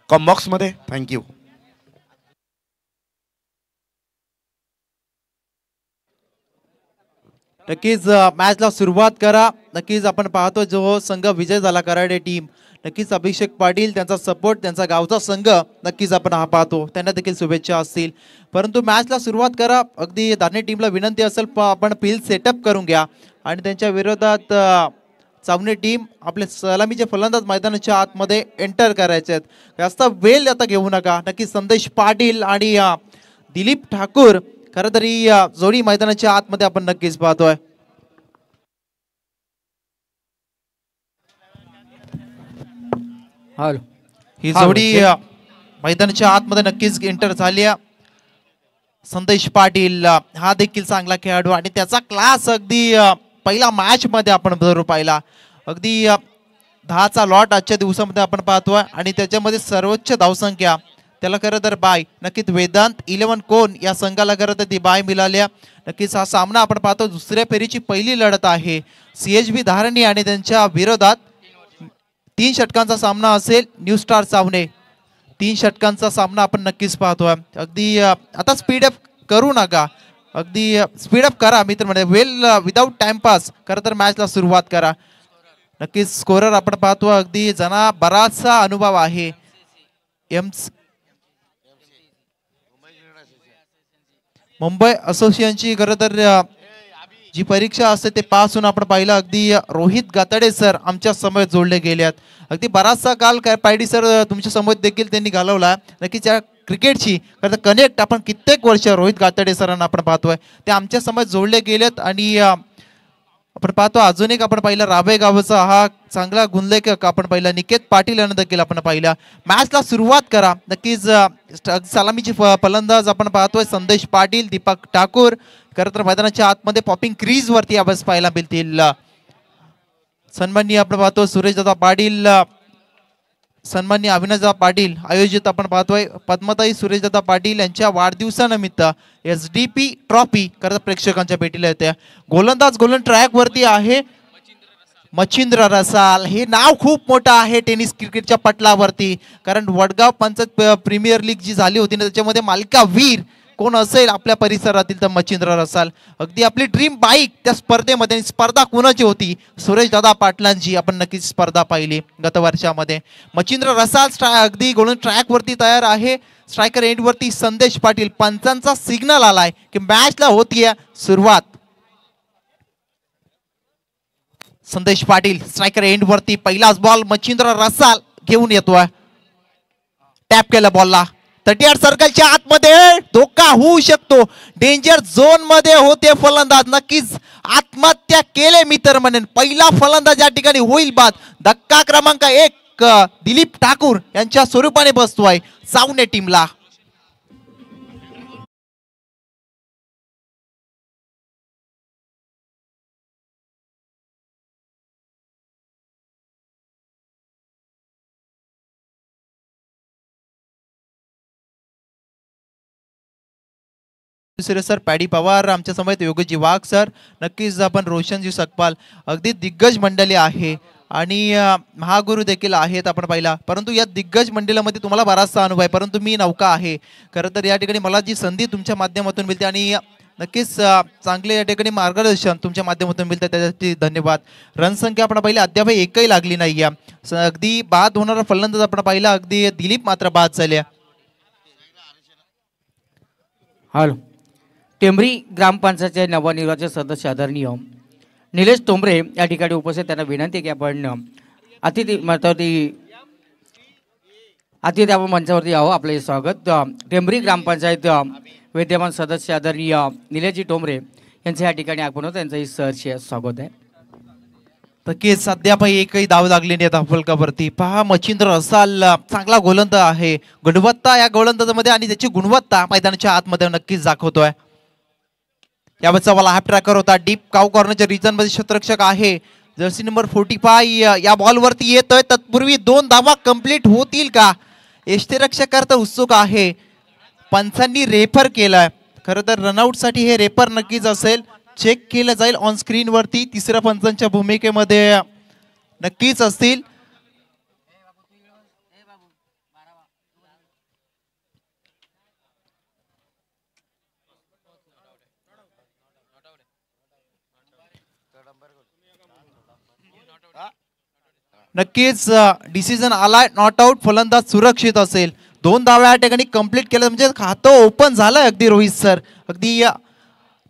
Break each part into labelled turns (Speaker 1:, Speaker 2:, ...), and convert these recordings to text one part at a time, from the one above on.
Speaker 1: Combox मध्ये. Thank you.
Speaker 2: नक्कीच मॅचला सुरुवात करा. नक्कीच आपण पाहतो जो संघ विजय झाला कराडे टीम, नक्कीच अभिषेक पाटील त्यांचा सपोर्ट त्यांचा गावचा संघ नक्कीच आपण हा पाहतो, त्यांना देखील शुभेच्छा असतील. परंतु मॅचला सुरुवात करा. अगदी दाने टीमला विनंती असेल आपण फील्ड सेटअप करून घ्या आणि त्यांच्या विरोधात चावणे टीम आपले सलामीचे फलंदाज मैदानाच्या आतमध्ये एंटर करायचे आहेत. जास्त वेळ आता घेऊ नका. नक्कीच संदेश पाटील आणि दिलीप ठाकूर खरं तरी जोडी मैदानाच्या आतमध्ये आपण नक्कीच पाहतोय. ही जोडी मैदानाच्या आतमध्ये नक्कीच एंटर झाली. संदेश पाटील हा देखील चांगला खेळाडू आणि त्याचा क्लास अगदी पहिला मॅच मध्ये आपण जरूर पाहिला. अगदी 10चा लॉट आजच्या दिवसामध्ये आपण पाहतोय आणि त्याच्यामध्ये सर्वोच्च धावसंख्या त्याला खरं तर बाय नक्कीच वेदांत 11 कोण या संघाला खरं तर ती बाय मिळाल्या. नक्कीच हा सामना आपण पाहतो दुसऱ्या फेरीची पहिली लढत आहे CHB धारणी आणि त्यांच्या विरोधात 3 षटकांचा सामना असेल. न्यू स्टार चावणे 3 षटकांचा सामना आपण नक्कीच पाहतोय. अगदी आता स्पीडअप करू नका, अगदी स्पीडअप करा मित्र म्हणजे वेल विदाऊट टाइमपास खरं तर मॅचला सुरुवात करा. नक्कीच स्कोरर आपण पाहतो अगदी जना बराचसा अनुभव आहे. मुंबई असोसिएशनची खरं तर जी परीक्षा असते ते पास होऊन आपण पाहिलं. अगदी रोहित गातडे सर आमच्या समोर जोडले गेलेत. अगदी बराचसा काल काय पायडी सर तुमच्या समोर देखील त्यांनी घालवला. नक्कीच या क्रिकेटची खरं तर कनेक्ट आपण कित्येक वर्ष रोहित गातडे सरांना आपण पाहतोय ते आमच्या समोर जोडले गेलेत. आणि आपण पाहतो अजून एक आपण पाहिलं राबे गावचा हा चांगला गुणलेखक आपण पाहिला निकेत पाटील यांना देखील आपण पाहिला. मॅचला सुरुवात करा. नक्कीच सलामीची फलंदाज आपण पाहतोय संदेश पाटील दीपक ठाकूर खरं तर मैदानाच्या आतमध्ये पॉपिंग क्रीज वरती आवाज पाहायला मिळतील. सन्माननीय आपण पाहतो सुरेशदादा पाटील, सन्माननीय अविनाशदादा पाटील आयोजित आपण पाहतोय पद्मताई सुरेशदादा पाटील यांच्या वाढदिवसानिमित्त SDP ट्रॉफी खरं प्रेक्षकांच्या भेटीला येते. गोलंदाज गोलन ट्रॅक वरती आहे मच्छिंद्र रसाल. हे नाव खूप मोठं आहे टेनिस क्रिकेटच्या पटलावरती, कारण वडगाव पंचायत प्रीमियर लीग जी झाली होती ना त्याच्यामध्ये मालिका वीर कोण असेल आपल्या परिसरातील तर मच्छिंद्र रसाल. अगदी आपली ड्रीम बाईक त्या स्पर्धेमध्ये. स्पर्धा कोणाची होती? सुरेश दादा पाटलांची आपण नक्कीच स्पर्धा पाहिली गत वर्षामध्ये. मच्छिंद्र रसाल अगदी गोल्डन ट्रॅक वरती तयार आहे. स्ट्रायकर एंड वरती संदेश पाटील. पंचांचा सिग्नल आलाय की मॅचला होतीये सुरुवात. संदेश पाटील स्ट्रायकर एंड वरती पहिलाच बॉल मच्छिंद्र रसाल घेऊन येतोय. टॅप केला बॉलला 38 सर्कलच्या आतमध्ये धोका होऊ शकतो. डेंजर झोन मध्ये होते फलंदाज. नक्कीच आत्महत्या केले मी तर म्हणेन. पहिला फलंदाज या ठिकाणी होईल बाद. धक्का क्रमांक 1 दिलीप ठाकूर यांच्या स्वरूपाने बसतोय सावने टीमला. दुसरे सर पॅडी पवार आमच्या समोर योगजी वाघ सर. नक्कीच आपण रोशनजी सकपाल अगदी दिग्गज मंडळी आहे आणि महागुरु देखील आहेत आपण पाहिला. परंतु या दिग्गज मंडळामध्ये तुम्हाला बराचसा अनुभव आहे, परंतु मी नौका आहे. खरं तर या ठिकाणी मला जी संधी तुमच्या माध्यमातून मिळते आणि नक्कीच चांगले या ठिकाणी मार्गदर्शन तुमच्या माध्यमातून मिळतं त्यासाठी धन्यवाद. रनसंख्या आपण पाहिली अद्याप एकही लागली नाही. अगदी बाद होणारा फलंदाज आपण पाहिला अगदी दिलीप मात्र बाद झाले.
Speaker 3: हॅलो टेंभरी ग्रामपंचायतचे नवनिर्वाचित सदस्य आदरणीय निलेश तोंबरे या ठिकाणी उपस्थित. त्यांना विनंती की आपण अतिथी आपण मंचावरती यावं. आपले स्वागत. टेंभरी ग्रामपंचायत विद्यमान सदस्य आदरणीय निलेशजी तोंबरे यांचे या ठिकाणी आपण होतं त्यांचंही सहर्ष स्वागत आहे.
Speaker 2: नक्कीच सध्या एकही धाव लागली नाही आता फलकावरती. पहा मच्छिंद्र रसाल चांगला गोलंदाज आहे. गुणवत्ता या गोलंदाजामध्ये आणि त्याची गुणवत्ता मैदानाच्या आतमध्ये नक्कीच दाखवतोय. यावर सवाल हाफ ट्रॅकर होता. डीप काउ कॉर्नरच्या रिजन मध्ये क्षेत्ररक्षक आहे जर्सी नंबर 45 या बॉल वरती येतोय. तत्पूर्वी 2 धावा कंप्लीट होतील का? यष्टीरक्षक करता उत्सुक आहे. पंचांनी रेफर केलाय. खरं तर रनआउट साठी हे रेफर नक्कीच असेल. चेक केलं जाईल ऑन स्क्रीन वरती. तिसऱ्या पंचांच्या भूमिकेमध्ये नक्कीच असतील. नक्कीच डिसिजन आलाय नॉट आउट, फलंदाज सुरक्षित असेल. 2 धावा या ठिकाणी कंप्लीट केलं म्हणजे खातं ओपन झालंय अगदी रोहित सर. अगदी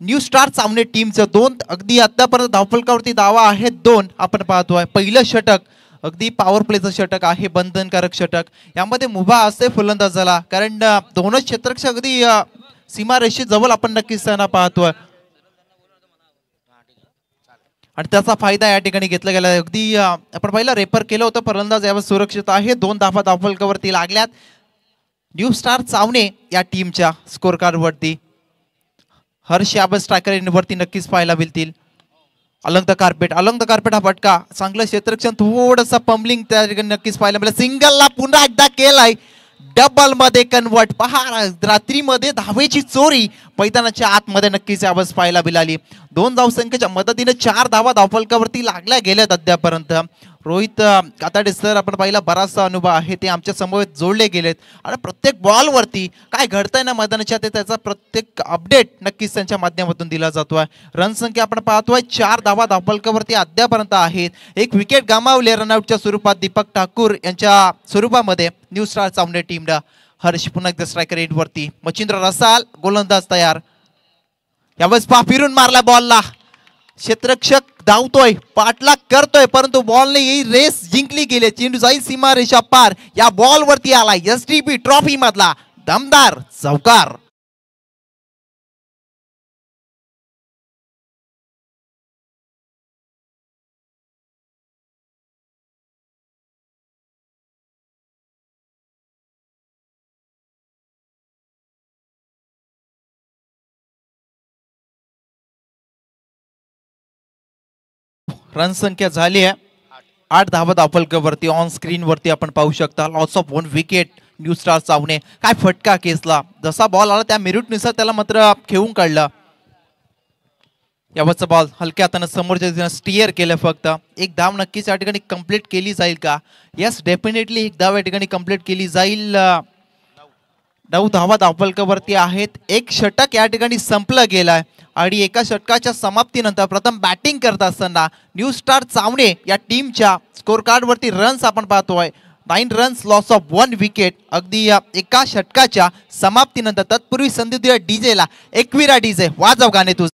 Speaker 2: न्यू स्टार सामने टीमचं 2 अगदी आतापर्यंत धावफलकावरती धावा आहेत 2 आपण पाहतोय. पहिलं षटक अगदी पॉवर प्लेचं षटक आहे, बंधनकारक षटक. यामध्ये मुभा असते फलंदाजाला, कारण दोनच क्षेत्ररक्षक अगदी सीमारेषे जवळ आपण नक्कीच त्यांना पाहतोय आणि त्याचा फायदा या ठिकाणी घेतला गेला. अगदी आपण पहिला रेफर केलं होतं, फलंदाज यावर सुरक्षित आहे. 2 धावा धावफलकावरती लागल्यात न्यू स्टार चावणे या टीमच्या स्कोर कार्ड वरती. हर्ष याबत स्ट्रायकर वरती नक्कीच पाहायला मिळतील. अलंग द कार्पेट हा फटका, चांगलं क्षेत्ररक्षण, थोडंसं पंबलिंग त्या ठिकाणी नक्कीच पाहायला मिळेल. सिंगलला पुन्हा एकदा केलाय, डबल मध्ये कन्वर्ट. पहा रात्रीमध्ये धावेची चोरी मैदानाच्या आतमध्ये नक्कीच यावेळेस पाहायला मिळाली. 2 धावसंख्येच्या मदतीने 4 धावा धावफलकावरती लागल्या गेल्यात अद्यापर्यंत. रोहित काताडे सर आपण पाहिला बराचसा अनुभव आहे, ते आमच्या समोर जोडले गेलेत आणि प्रत्येक बॉलवरती काय घडतंय ना मैदानाच्या ते त्याचा प्रत्येक अपडेट नक्कीच त्यांच्या माध्यमातून दिला जातोय. रन संख्या आपण पाहतोय 4 धावा धावफलकावरती अद्यापर्यंत आहेत. एक विकेट गमावले रनआउटच्या स्वरूपात दीपक ठाकूर यांच्या स्वरूपामध्ये न्यू स्टार सामने टीमला. हर्ष पुन्हा एकदा स्ट्रायकर एंड वरती, मच्छिंद्र रसाल गोलंदाज तयार. यावेळेस फिरून मारला बॉलला, क्षेत्ररक्षक धावतोय, पाठलाग करतोय, परंतु बॉलने ही रेस जिंकली गेली. चेंडू जाईल सीमारेषा पार. या बॉल वरती आला एसडीपी ट्रॉफी मधला दमदार चौकार. रन संख्या झाली आहे 8 धावा धावफलकावरती. ऑन स्क्रीन वरती आपण पाहू शकता loss of 1 wicket new star Chavane. काय फटका केसला, जसा बॉल आला त्या मेरिटनुसार त्याला मात्र खेळून काढलं. यावरचा बॉल हलक्या हाताने समोरच्या दिशेने स्टिअर केलं. फक्त एक धाव नक्कीच या ठिकाणी कंप्लीट केली जाईल का? यस, डेफिनेटली एक धाव या ठिकाणी कंप्लीट केली जाईल. 9 धावा धावफलकावरती आहेत. एक षटक या ठिकाणी संपलं गेलाय आणि एका षटकाच्या समाप्तीनंतर प्रथम बॅटिंग करत असताना न्यू स्टार चावणे या टीमच्या स्कोर कार्ड वरती रन्स आपण पाहतोय 9 रन्स, लॉस ऑफ 1 विकेट. अगदी एका षटकाच्या समाप्तीनंतर. तत्पूर्वी संधी देऊया डीजेला. एकविरा डीजे वाजव गाणे तुझं.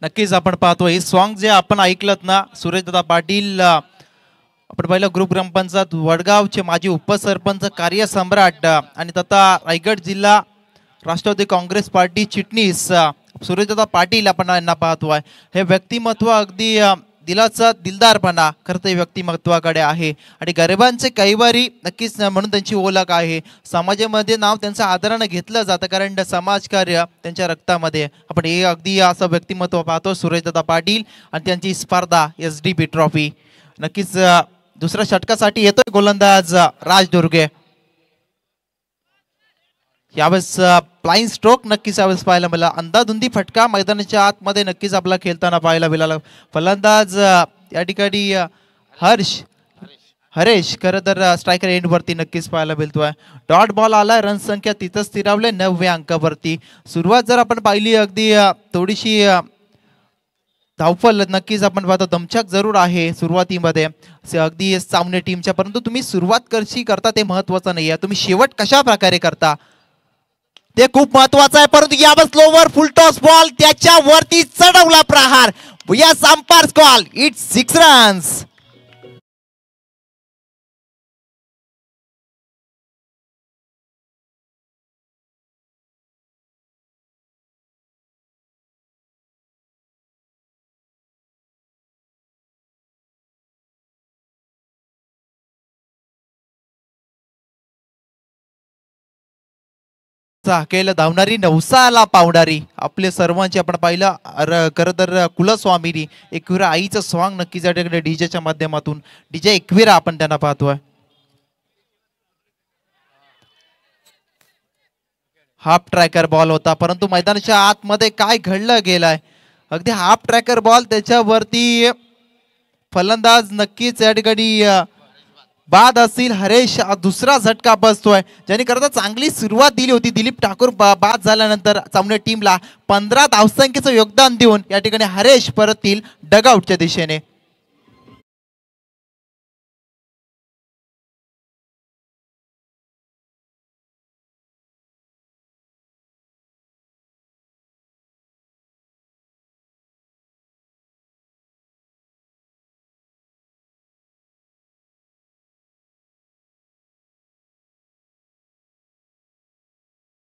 Speaker 2: नक्कीच आपण पाहतो हे सॉन्ग जे आपण ऐकलत ना, सुरेशदादा पाटील आपण पाहिलं ग्रुप ग्रामपंचायत वडगावचे माजी उपसरपंच, कार्य सम्राट आणि तथा रायगड जिल्हा राष्ट्रवादी काँग्रेस पार्टी चिटणीस सुरेशदादा पाटील आपण यांना पाहतोय. हे व्यक्तिमत्व अगदी दिलाचा दिलदारपणा खरं तर व्यक्तिमत्वाकडे आहे आणि गरिबांचे कैवारी नक्कीच म्हणून त्यांची ओळख आहे. समाजामध्ये नाव त्यांचं आदरानं घेतलं जातं कारण समाजकार्य त्यांच्या रक्तामध्ये. आपण हे अगदी असं व्यक्तिमत्व पाहतो सुरेशदादा पाटील आणि त्यांची स्पर्धा एसडीपी ट्रॉफी. नक्कीच दुसऱ्या षटकासाठी येतोय गोलंदाज राज दुर्गे. यावेळेस फ्लाइंग स्ट्रोक नक्कीच यावेळेस पाहायला मिळाला. अंदाधुंदी फटका मैदानाच्या आतमध्ये नक्कीच आपला खेळताना पाहायला मिळाला. फलंदाज या ठिकाणी हरेश खरं तर स्ट्रायकर एंड वरती नक्कीच पाहायला मिळतोय. डॉट बॉल आलाय, रन संख्या तिथंच स्थिरावले 9व्या अंकावरती. सुरुवात जर आपण पाहिली अगदी थोडीशी धावफल नक्कीच आपण पाहतो दमछाक जरूर आहे सुरुवातीमध्ये अगदी सामने टीमच्या, परंतु तुम्ही सुरुवात कशी करता ते महत्वाचं नाही आहे, तुम्ही शेवट कशा प्रकारे करता ते खूप महत्वाचं आहे. परंतु यावेळेस स्लोवर फुल टॉस बॉल त्याच्यावरती चढवला प्रहार. Yes, umpire's call, it's 6 runs. हाकेल धावणारी नवसाला पावणारी आपले सर्वांची आपण पाहिलं खरं तर कुलस्वामिनी एकविरा आईचं सॉंग नक्कीच या ठिकाणी डीजेच्या माध्यमातून डीजे एकविरा आपण त्यांना पाहतोय. हाफ ट्रॅकर बॉल होता परंतु मैदानाच्या आतमध्ये काय घडलं गेलाय अगदी हाफ ट्रॅकर बॉल त्याच्यावरती फलंदाज नक्कीच या ठिकाणी बाद असतील. हरेश दुसरा झटका बसतोय ज्याने करता चांगली सुरुवात दिली होती. दिलीप ठाकूर बाद झाल्यानंतर सामने टीमला 15 धावसंख्येचं योगदान देऊन या ठिकाणी हरेश परततील डगआउटच्या दिशेने.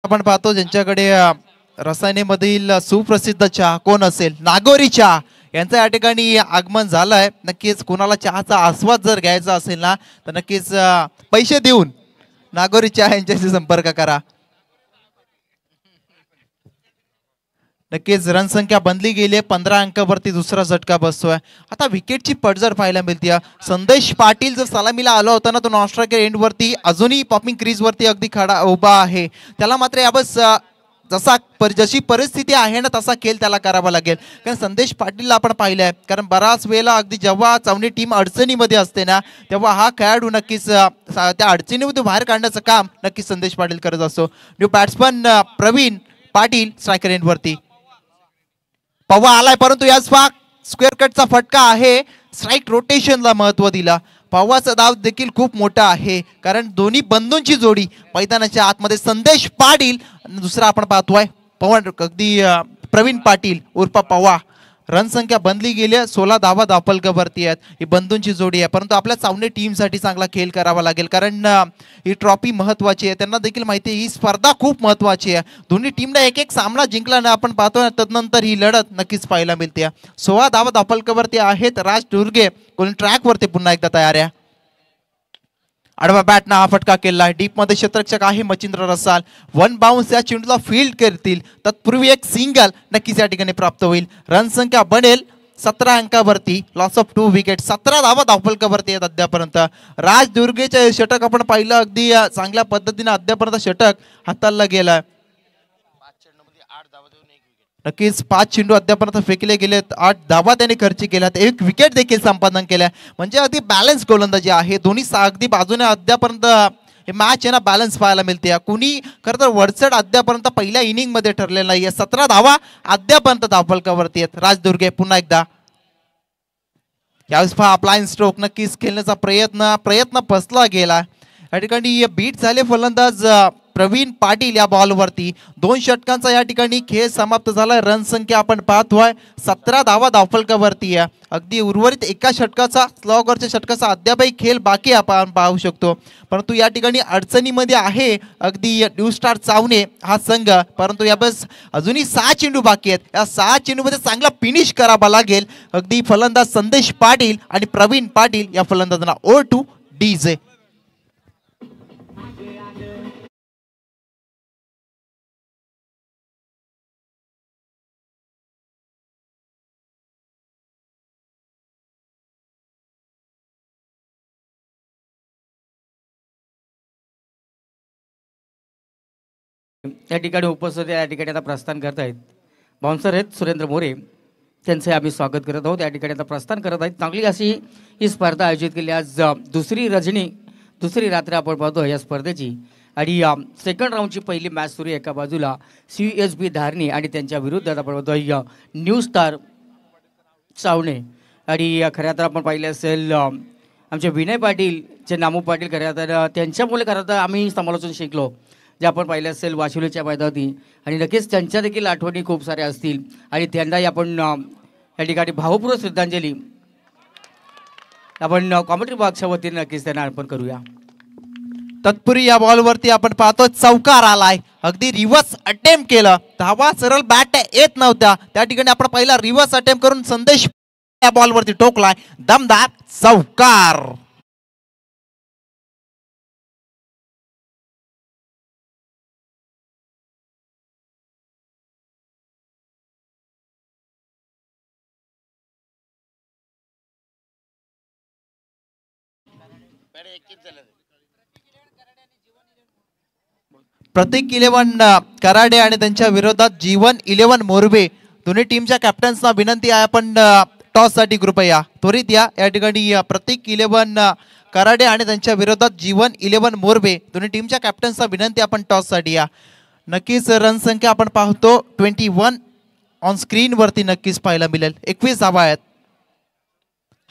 Speaker 2: आपण पाहतो ज्यांच्याकडे रसायनेमधील सुप्रसिद्ध चहा कोण असेल नागोरी चहा यांचं या ठिकाणी आगमन झालंय. नक्कीच कोणाला चहाचा आस्वाद जर घ्यायचा असेल ना तर नक्कीच पैसे देऊन नागोरी चहा यांच्याशी संपर्क करा. नक्कीच रणसंख्या बनली गेली 15 अंकावरती दुसरा झटका बसतोय. आता विकेटची पडझड पाहायला मिळते. संदेश पाटील जर सलामीला आला होता ना तो नॉन स्ट्रायकर एंड वरती अजूनही पॉपिंग क्रीज वरती अगदी खडा उभा आहे. त्याला मात्र याबस जशी परिस्थिती आहे ना तसा खेळ त्याला करावा लागेल. कारण संदेश पाटीलला आपण पाहिलंय कारण बराच वेळेला अगदी जेव्हा चावणी टीम अडचणीमध्ये असते ना तेव्हा हा खेळाडू नक्कीच त्या अडचणीमध्ये बाहेर काढण्याचं काम नक्कीच संदेश पाटील करत असतो. New batsman Pravin Patil striker end वरती पवा आलाय परंतु याच स्क्वेअर कटचा फटका आहे. स्ट्राईक रोटेशनला महत्व दिला. पवाचा दाव देखील खूप मोठा आहे कारण दोन्ही बंधूंची जोडी मैदानाच्या आतमध्ये संदेश पाटील दुसरा आपण पाहतोय पवन अगदी प्रवीण पाटील उर्फ पवा. रणसंख्या बनली गेली 16 धावा धावफलकावरती आहेत. ही बंधूंची जोडी आहे परंतु आपल्या चावणे टीमसाठी चांगला खेळ करावा लागेल कारण ही ट्रॉफी महत्वाची आहे. त्यांना देखील माहिती आहे ही स्पर्धा खूप महत्वाची आहे. दोन्ही टीमला एक एक सामना जिंकला ना आपण पाहतो तदनंतर ही लढत नक्कीच पाहायला मिळते. 16 धावा धावफलकावरती आहेत. राज दुर्गे कोणी ट्रॅकवरती पुन्हा एकदा तयार आहे. आडवा बॅटना हा फटका केला. डीप मध्ये क्षेत्ररक्षक आहे मचिंद्र रसाल. वन बाउन्स या चेंडूला फील्ड करतील तत्पूर्वी एक सिंगल नक्कीच या ठिकाणी प्राप्त होईल. रणसंख्या बनेल 17 अंकावरती. Loss of 2 wicket. 17 धावा धावफलकावरती आहेत अद्यापर्यंत. राज दुर्गेचे षटक आपण पाहिलं अगदी चांगल्या पद्धतीने अद्यापर्यंत षटक हाताळला गेला. नक्कीच 5 चेंडू अद्यापर्यंत फेकले गेलेत. 8 धावा त्यांनी खर्च केल्यात. 1 विकेट देखील संपादन केल्या. म्हणजे अगदी बॅलन्स गोलंदाजी आहे. दोन्ही अगदी बाजूने अद्यापर्यंत हे मॅच आहे ना बॅलन्स पाहायला मिळते. कुणी खरं तर वरचढ अद्यापर्यंत पहिल्या इनिंग मध्ये ठरलेला नाहीये. 17 धावा अद्यापर्यंत धावफलकावरती आहेत. राज दुर्गे पुन्हा एकदा यावेळेस अप्लायन स्ट्रोक नक्कीच खेळण्याचा प्रयत्न फसला गेला. या ठिकाणी बीट झाले फलंदाज प्रवीण पाटील या बॉलवरती. 2 षटकांचा या ठिकाणी खेळ समाप्त झालाय. रणसंख्या आपण पाहतोय 17 धावा धावफलकावरती आहे. अगदी उर्वरित एका षटकाचा स्लॉगरच्या षटकाचा अद्यापही खेळ बाकी आपण पाहू शकतो परंतु या ठिकाणी अडचणीमध्ये आहे अगदी न्यू स्टार चावणे हा संघ. परंतु यावेळेस अजूनही 6 चेंडू बाकी आहेत. या 6 चेंडूमध्ये चांगला फिनिश करावा लागेल. अगदी फलंदाज संदेश पाटील आणि प्रवीण पाटील या फलंदाजांना ओव्हर टू डीजे.
Speaker 3: या ठिकाणी उपस्थित या ठिकाणी आता प्रस्थान करत आहेत बाउन्सर आहेत सुरेंद्र मोरे. त्यांचे आम्ही स्वागत करत आहोत. या ठिकाणी आता प्रस्थान करत आहेत. चांगली अशी ही स्पर्धा आयोजित केली. आज दुसरी रात्र आपण पाहतो या स्पर्धेची आणि सेकंड राऊंडची पहिली मॅच सुरू आहे. एका बाजूला CSB धारणी आणि त्यांच्या विरुद्धात आपण पाहतो न्यू स्टार चावणे. आणि खऱ्या तर आपण पाहिले असेल आमचे विनय पाटील जे नामू पाटील खऱ्या तर त्यांच्यामुळे खरं तर आम्ही समालोचन शिकलो जे आपण पाहिलं असेल वाशिवलीच्या मैदानावरती. आणि नक्कीच त्यांच्या देखील आठवणी खूप साऱ्या असतील आणि त्यांनाही आपण या ठिकाणी भावपूर्ण श्रद्धांजली आपण कॉमेंट्री बॉक्सच्या वतीने नक्कीच त्यांना अर्पण करूया.
Speaker 2: तत्पूर्वी या बॉलवरती आपण पाहतो चौकार आलाय. अगदी रिव्हर्स अटेम्प्ट केलं. धावा सरळ बॅट येत नव्हत्या त्या ठिकाणी आपण पहिला रिव्हर्स अटेम्प्ट करून संदेश या बॉलवरती ठोकलाय. दमदार चौकार. प्रतीक 11 कराडे आणि त्यांच्या विरोधात जीवन 11 मोरबे. दोन्ही टीमच्या कॅप्टन्सना विनंती आहे आपण टॉस साठी कृपया त्वरित या ठिकाणी प्रतीक 11 कराडे आणि त्यांच्या विरोधात जीवन 11 मोरबे. दोन्ही टीमच्या कॅप्टन्सना विनंती आपण टॉस साठी या. नक्कीच रन संख्या आपण पाहतो 21 ऑन स्क्रीन वरती नक्कीच पाहायला मिळेल. 21 धावा आहेत.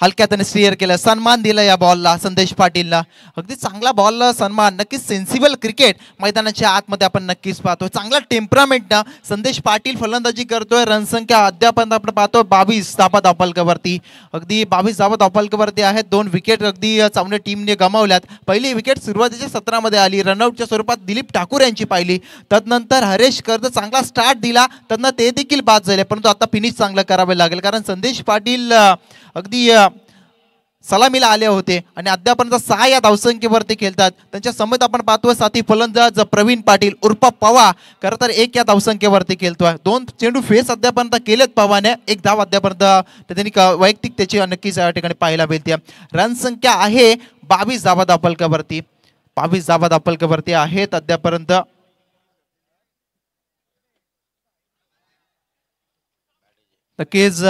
Speaker 2: हलक्यात स्टीअर केलं, सन्मान दिला या बॉलला संदेश पाटीलला. अगदी चांगला बॉलला सन्मान. नक्कीच सेन्सिबल क्रिकेट मैदानाच्या आतमध्ये आपण नक्कीच पाहतोय. चांगला टेम्परामेंट ना संदेश पाटील फलंदाजी करतोय. रनसंख्या अद्याप आपण पाहतो 22 धावा धावफलकावरती. अगदी 22 धावा धावफलकावरती आहेत. 2 विकेट अगदी चांगल्या टीमने गमावल्यात. पहिली विकेट सुरुवातीच्या सत्रामध्ये आली, रनआउटच्या स्वरूपात दिलीप ठाकूर यांची पाहिली. तदनंतर हरेश कर्ज चांगला स्टार्ट दिला, त्यांना ते देखील बाद झाले. परंतु आता फिनिश चांगलं करावे लागेल कारण संदेश पाटील अगदी सलामीला आले होते आणि अद्यापर्यंत 6 या धावसंख्येवरती खेळतात. त्यांच्या समेत आपण पाहतोय साथी फलंदाज प्रवीण पाटील उर्फ पवा, खरं तर 1 या धावसंख्येवरती खेळतोय. 2 चेंडू फेस अद्यापर्यंत केलेत पवाने. 1 धाव अद्यापर्यंत त्यांनी वैयक्तिक त्याची नक्कीच या ठिकाणी पाहायला मिळते. रन संख्या आहे 22 धावा धावफलकावरती. 22 धावा धावफलकावरती आहेत अद्यापर्यंत. नक्कीच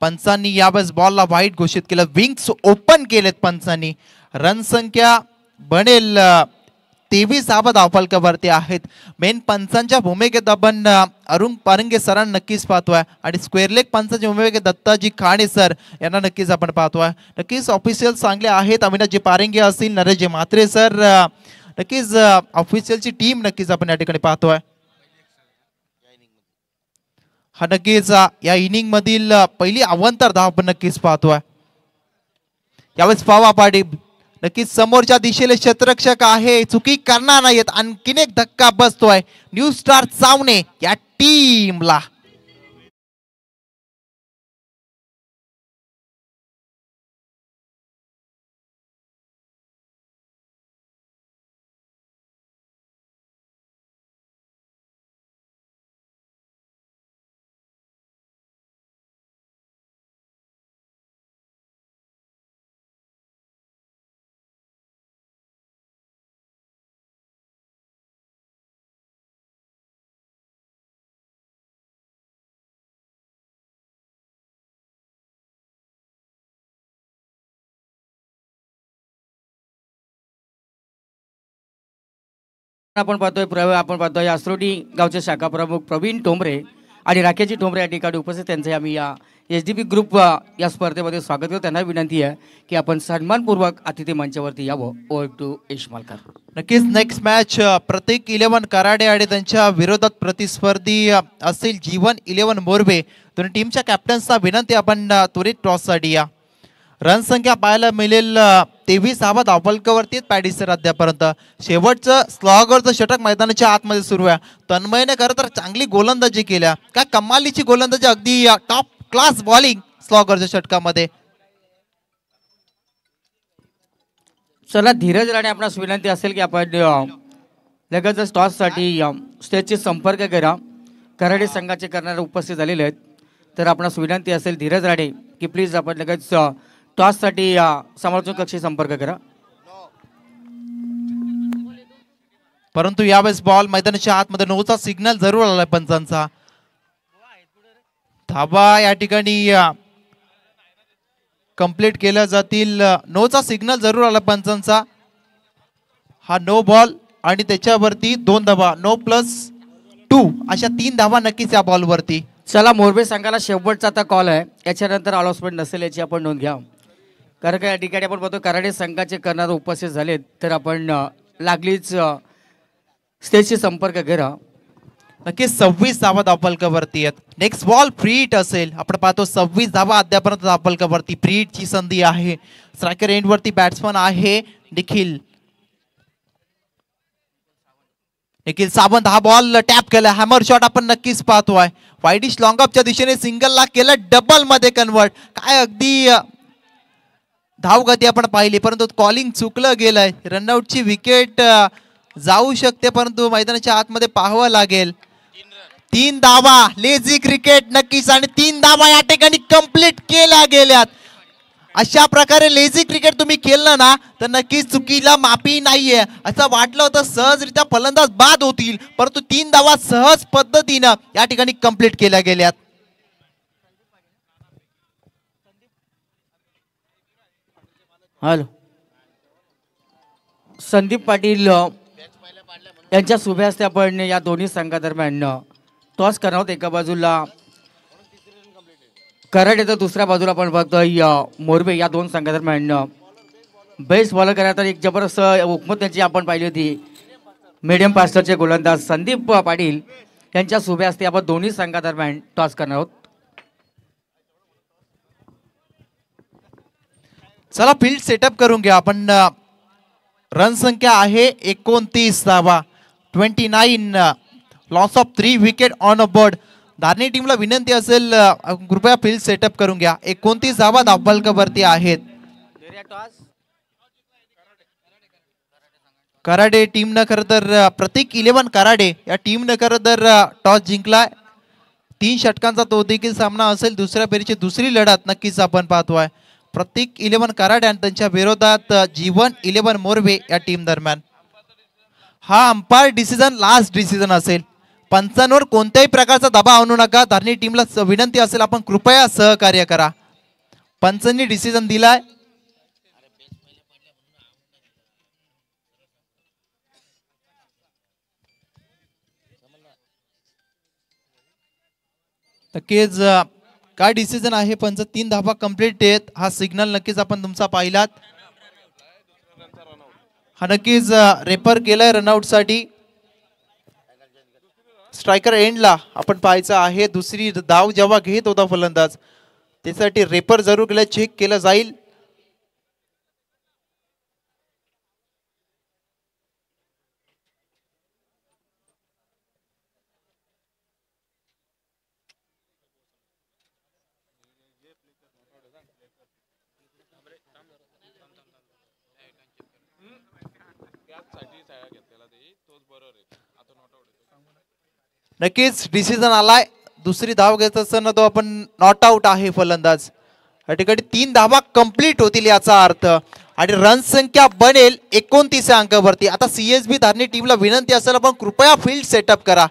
Speaker 2: पंचांनी यावेळेस बॉलला वाईट घोषित केलं. विंग्स ओपन केलेत पंचांनी. रन संख्या बनेल 23 धावा धावफलकावरती आहेत. मेन पंचांच्या भूमिकेत आपण अरुण पारंगे सरांना नक्कीच पाहतोय आणि स्क्वेअर लेग पंचांच्या भूमिकेत दत्ताजी खाणे सर यांना नक्कीच आपण पाहतोय. नक्कीच ऑफिशियल चांगले आहेत. अविनाशजी पारंगे असतील, नरेशजी म्हात्रे सर, नक्कीच ऑफिशियलची टीम नक्कीच आपण या ठिकाणी पाहतोय. हा नक्कीच या इनिंग मधील पहिली अवांतर धाव आपण नक्कीच पाहतोय. यावेळेस पवा पाटील नक्कीच समोरच्या दिशेले क्षेत्ररक्षक आहे, चुकी करणार नाहीत. आणखीन एक धक्का बसतोय न्यू स्टार चावणे या टीमला.
Speaker 3: आपण पाहतोय आसरोटी गावचे शाखा प्रमुख प्रवीण टोंबरे आणि राकेशजी टोंबरे या ठिकाणी उपस्थित. त्यांचे आम्ही या SDP ग्रुप या स्पर्धेमध्ये स्वागत करतो. त्यांना विनंती आहे की आपण सन्मानपूर्वक अतिथी मंचावरती यावं. ओव्हर टू यश मालकर.
Speaker 2: नक्कीच नेक्स्ट मॅच प्रतीक 11 कराडे आणि त्यांच्या विरोधात प्रतिस्पर्धी असतील जीवन 11 मोरबे. दोन्ही टीमच्या कॅप्टन्सना विनंती आपण त्वरित टॉससाठी या. रन संख्या पाहायला मिळेल 23 धावा धावफलकावरती पॅडी सर अद्यापर्यंत. शेवटचं स्लॉगरचं षटक मैदानाच्या आतमध्ये सुरू आहे. तन्मयने खरं तर चांगली गोलंदाजी केल्या. काय कमालीची गोलंदाजी, अगदी टॉप क्लास बॉलिंग स्लॉगरच्या षटकामध्ये.
Speaker 3: चला धीरज राणे, आपणास विनंती असेल की आपण लगेचच टॉससाठी स्टेजचे संपर्क करा. कराडे संघाचे करणारे उपस्थित झालेले आहेत. तर आपणास विनंती असेल धीरज राणे की प्लीज आपण लगेच टॉससाठी समालोचन कक्षी संपर्क करा.
Speaker 2: परंतु यावेळेस बॉल मैदानाच्या आतमध्ये नोचा सिग्नल जरूर आलाय पंचांचा. धाबा या ठिकाणी कंप्लीट केल्या जातील. नोचा सिग्नल जरूर आला पंचांचा. हा नो बॉल आणि त्याच्यावरती 2 धावा, नो +2 अशा 3 धावा नक्कीच या बॉलवरती.
Speaker 3: चला मोरबे संघाला शेवटचा आता कॉल आहे. याच्यानंतर अनाउन्समेंट नसेल याची आपण नोंद घ्या. कारण का या ठिकाणी आपण बघतो कराडे संघाचे करणारे उपस्थित झालेत. तर आपण लागलीच स्टेजशी संपर्क करा.
Speaker 2: नक्कीच 26 धावा धावफलकावरती आहेत. नेक्स्ट बॉल फ्री हिट असेल. आपण पाहतो 26 धावा अद्यापर्यंत धावफलकावरती. फ्री हिटची संधी आहे. स्ट्रायकर एंडवरती बॅट्समन आहे निखिल सावंत. हा बॉल टॅप केला. हॅमर शॉट आपण नक्कीच पाहतोय. वाईडिश लॉंग ऑफच्या दिशेने सिंगलला केलं, डबल मध्ये कन्वर्ट. काय अगदी धावगती आपण पाहिली, परंतु कॉलिंग चुकलं गेलंय. रनआउटची विकेट जाऊ शकते, परंतु मैदानाच्या आतमध्ये पाहावं लागेल. 3 धावा, लेझी क्रिकेट नक्कीच. आणि 3 धावा या ठिकाणी कंप्लीट केल्या गेल्यात. अशा प्रकारे लेझी क्रिकेट तुम्ही खेळलं ना तर नक्कीच चुकीला माफी नाहीये. असं वाटलं होतं सहजरित्या फलंदाज बाद होतील, परंतु 3 धावा सहज पद्धतीनं या ठिकाणी कंप्लीट केल्या गेल्यात.
Speaker 3: हॅलो, संदीप पाटील यांच्या शुभ हस्ते आपण या दोन्ही संघादरम्यान टॉस करणार आहोत. एका बाजूला कराड तर दुसऱ्या बाजूला आपण बघतोय मोरबे. या दोन संघादरम्यान बेस्ट बॉलर करायला तर एक जबरदस्त हुकमत त्यांची आपण पाहिली होती. मीडियम फास्टरचे गोलंदाज संदीप पाटील यांच्या शुभ हस्ते आपण दोन्ही संघादरम्यान टॉस करणार आहोत.
Speaker 2: चला फील्ड सेटअप करून घ्या आपण. रन संख्या आहे 29 धावा, 29, loss of 3 wicket on a board. Dharni टीमला विनंती असेल कृपया फील्ड सेटअप करून घ्या. 29 धावा धावफलकावरती आहेत. कराडे टीमनं खरं तर प्रतीक 11 कराडे या टीमनं खरं तर टॉस जिंकलाय. 3 षटकांचा तो देखील सामना असेल. दुसऱ्या फेरीची दुसरी लढत नक्कीच आपण पाहतोय. प्रतीक 11 कराडे आणि त्यांच्या विरोधात जीवन 11 मोरबे या टीम दरम्यान. हा अंपायर डिसिजन लास्ट डिसिजन असेल. पंचांवर कोणत्याही प्रकारचा दबाव आणू नका. धारणी टीमला विनंती असेल आपण कृपया सहकार्य करा. पंचांनी डिसिजन दिलाय. नक्कीच काय डिसिजन आहे पंच. 3 धावा कंप्लीट आहेत. हा सिग्नल नक्कीच आपण तुमचा पाहिलात. हा नक्कीच रेफर केलाय रनआउट साठी. स्ट्रायकर एंडला आपण पाहायचं आहे. दुसरी धाव जेव्हा घेत होता फलंदाज त्यासाठी रेफर जरूर केलं, चेक केलं जाईल. नक्कीच डिसिजन आलाय. दुसरी धाव घेत असताना तो आपण नॉट आउट आहे फलंदाज. या ठिकाणी 3 धावा कंप्लीट होतील याचा अर्थ आणि रन संख्या बनेल 29 अंकावरती. आता सीएसबी धारणी टीमला विनंती असेल आपण कृपया फील्ड सेटअप करा.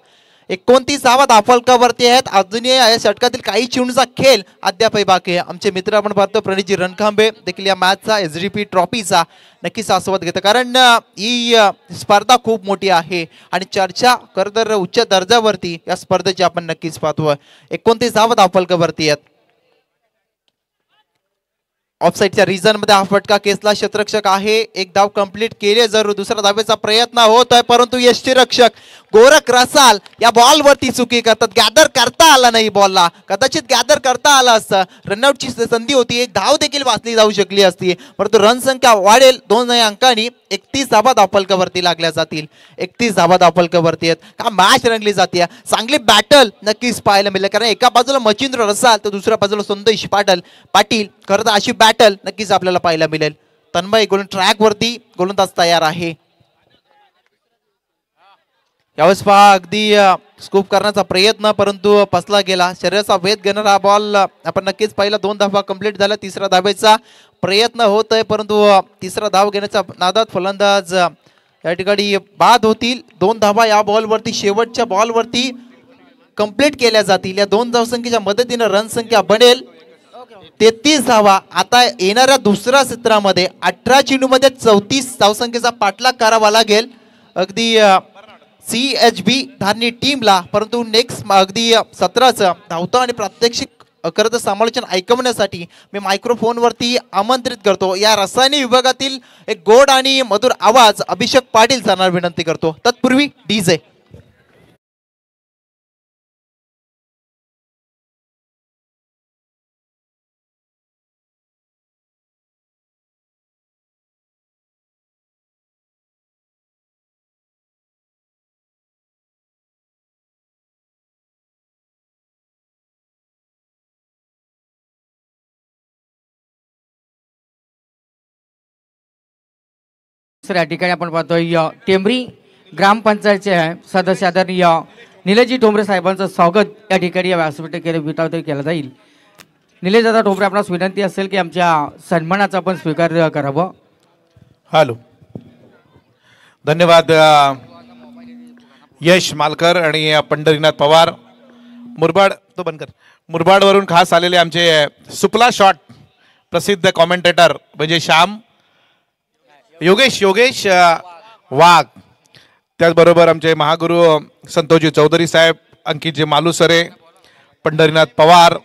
Speaker 2: 29 धावा धावफलकावरती आहेत. अजूनही या षटकातील काही चेंडूचा खेळ अद्यापही बाकी आहे. आमचे मित्र आपण पाहतो प्रणितजी रणखांबे देखील या मॅचचा एसडीपी ट्रॉफीचा नक्कीच आस्वाद घेतात, कारण ही स्पर्धा खूप मोठी आहे आणि चर्चा खरं उच्च दर्जावरती या स्पर्धेची आपण नक्कीच पाहतोय. 29 धावा धावफलकावरती आहेत. ऑफसाईडच्या रिझन मध्ये हा फटका केसला. क्षेत्ररक्षक आहे. एक धाव कंप्लीट केले जरूर. दुसऱ्या धावेचा प्रयत्न होत आहे परंतु यष्टीरक्षक गोरख रसाल या बॉल वरती चुकी करतात. गॅदर करता आला नाही बॉलला. कदाचित गॅदर करता आला असता. रनआउटची संधी होती. एक धाव देखील वाचली जाऊ शकली असती परंतु रन संख्या वाढेल 2 अंकांनी. 31 धावा धावफलकावरती लागल्या जातील. 31 धावा धावफलकावरती आहेत. का मॅच रंगली जाते. चांगली बॅटल नक्कीच पाहायला मिळेल, कारण एका बाजूला मच्छिंद्र रसाल तर दुसऱ्या बाजूला संदेश पाटील. खरं तर अशी बॅटल नक्कीच आपल्याला पाहायला मिळेल. तन्मय गोलंदाज ट्रॅक वरती गोलंदाज तयार आहे. यावेळेस पहा अगदी स्कूप करण्याचा प्रयत्न परंतु फसला गेला. शरीराचा वेध घेणारा हा बॉल आपण नक्कीच पाहिला. 2 धावा कंप्लीट झाल्या. तिसऱ्या धावेचा प्रयत्न होत आहे परंतु तिसरा धाव घेण्याच्या नादात फलंदाज या ठिकाणी बाद होतील. 2 धावा या बॉलवरती शेवटच्या बॉलवरती कंप्लीट केल्या जातील. या 2 धावसंख्येच्या मदतीने रन संख्या बनेल 33 धावा. आता येणाऱ्या दुसऱ्या सत्रामध्ये 18 चेंडूमध्ये 34 धावसंख्येचा पाठलाग करावा लागेल अगदी सीएचबी धारणी टीमला. परंतु नेक्स्ट अगदी सत्राचं धावतं आणि प्रात्यक्षिक करत समालोचन ऐकवण्यासाठी मी मायक्रोफोनवरती आमंत्रित करतो या रसायनी विभागातील एक गोड आणि मधुर आवाज अभिषेक पाटील जाणार विनंती करतो. तत्पूर्वी डीजे.
Speaker 3: सर या ठिकाणी आपण पाहतोय टेंबरी ग्रामपंचायतचे सदस्य आदरणीय निलजी डोंबरे साहेबांचं स्वागत या ठिकाणी या व्यासपीठावर केलं जाईल. निलेश दादा ठोपरे, आपणास विनंती असेल की आमच्या सन्मानाचा आपण स्वीकार करावा.
Speaker 4: हॅलो, धन्यवाद यश मालकर आणि पंढरीनाथ पवार. मुरबाड तो बंद कर. मुरबाडवरून खास आलेले आमचे सुपला शॉट प्रसिद्ध कॉमेंटेटर म्हणजे श्याम योगेश वाघ. त्याचबरोबर आमचे महागुरु संतोषजी चौधरी साहेब, अंकितजी मालुसरे, पंढरीनाथ पवार.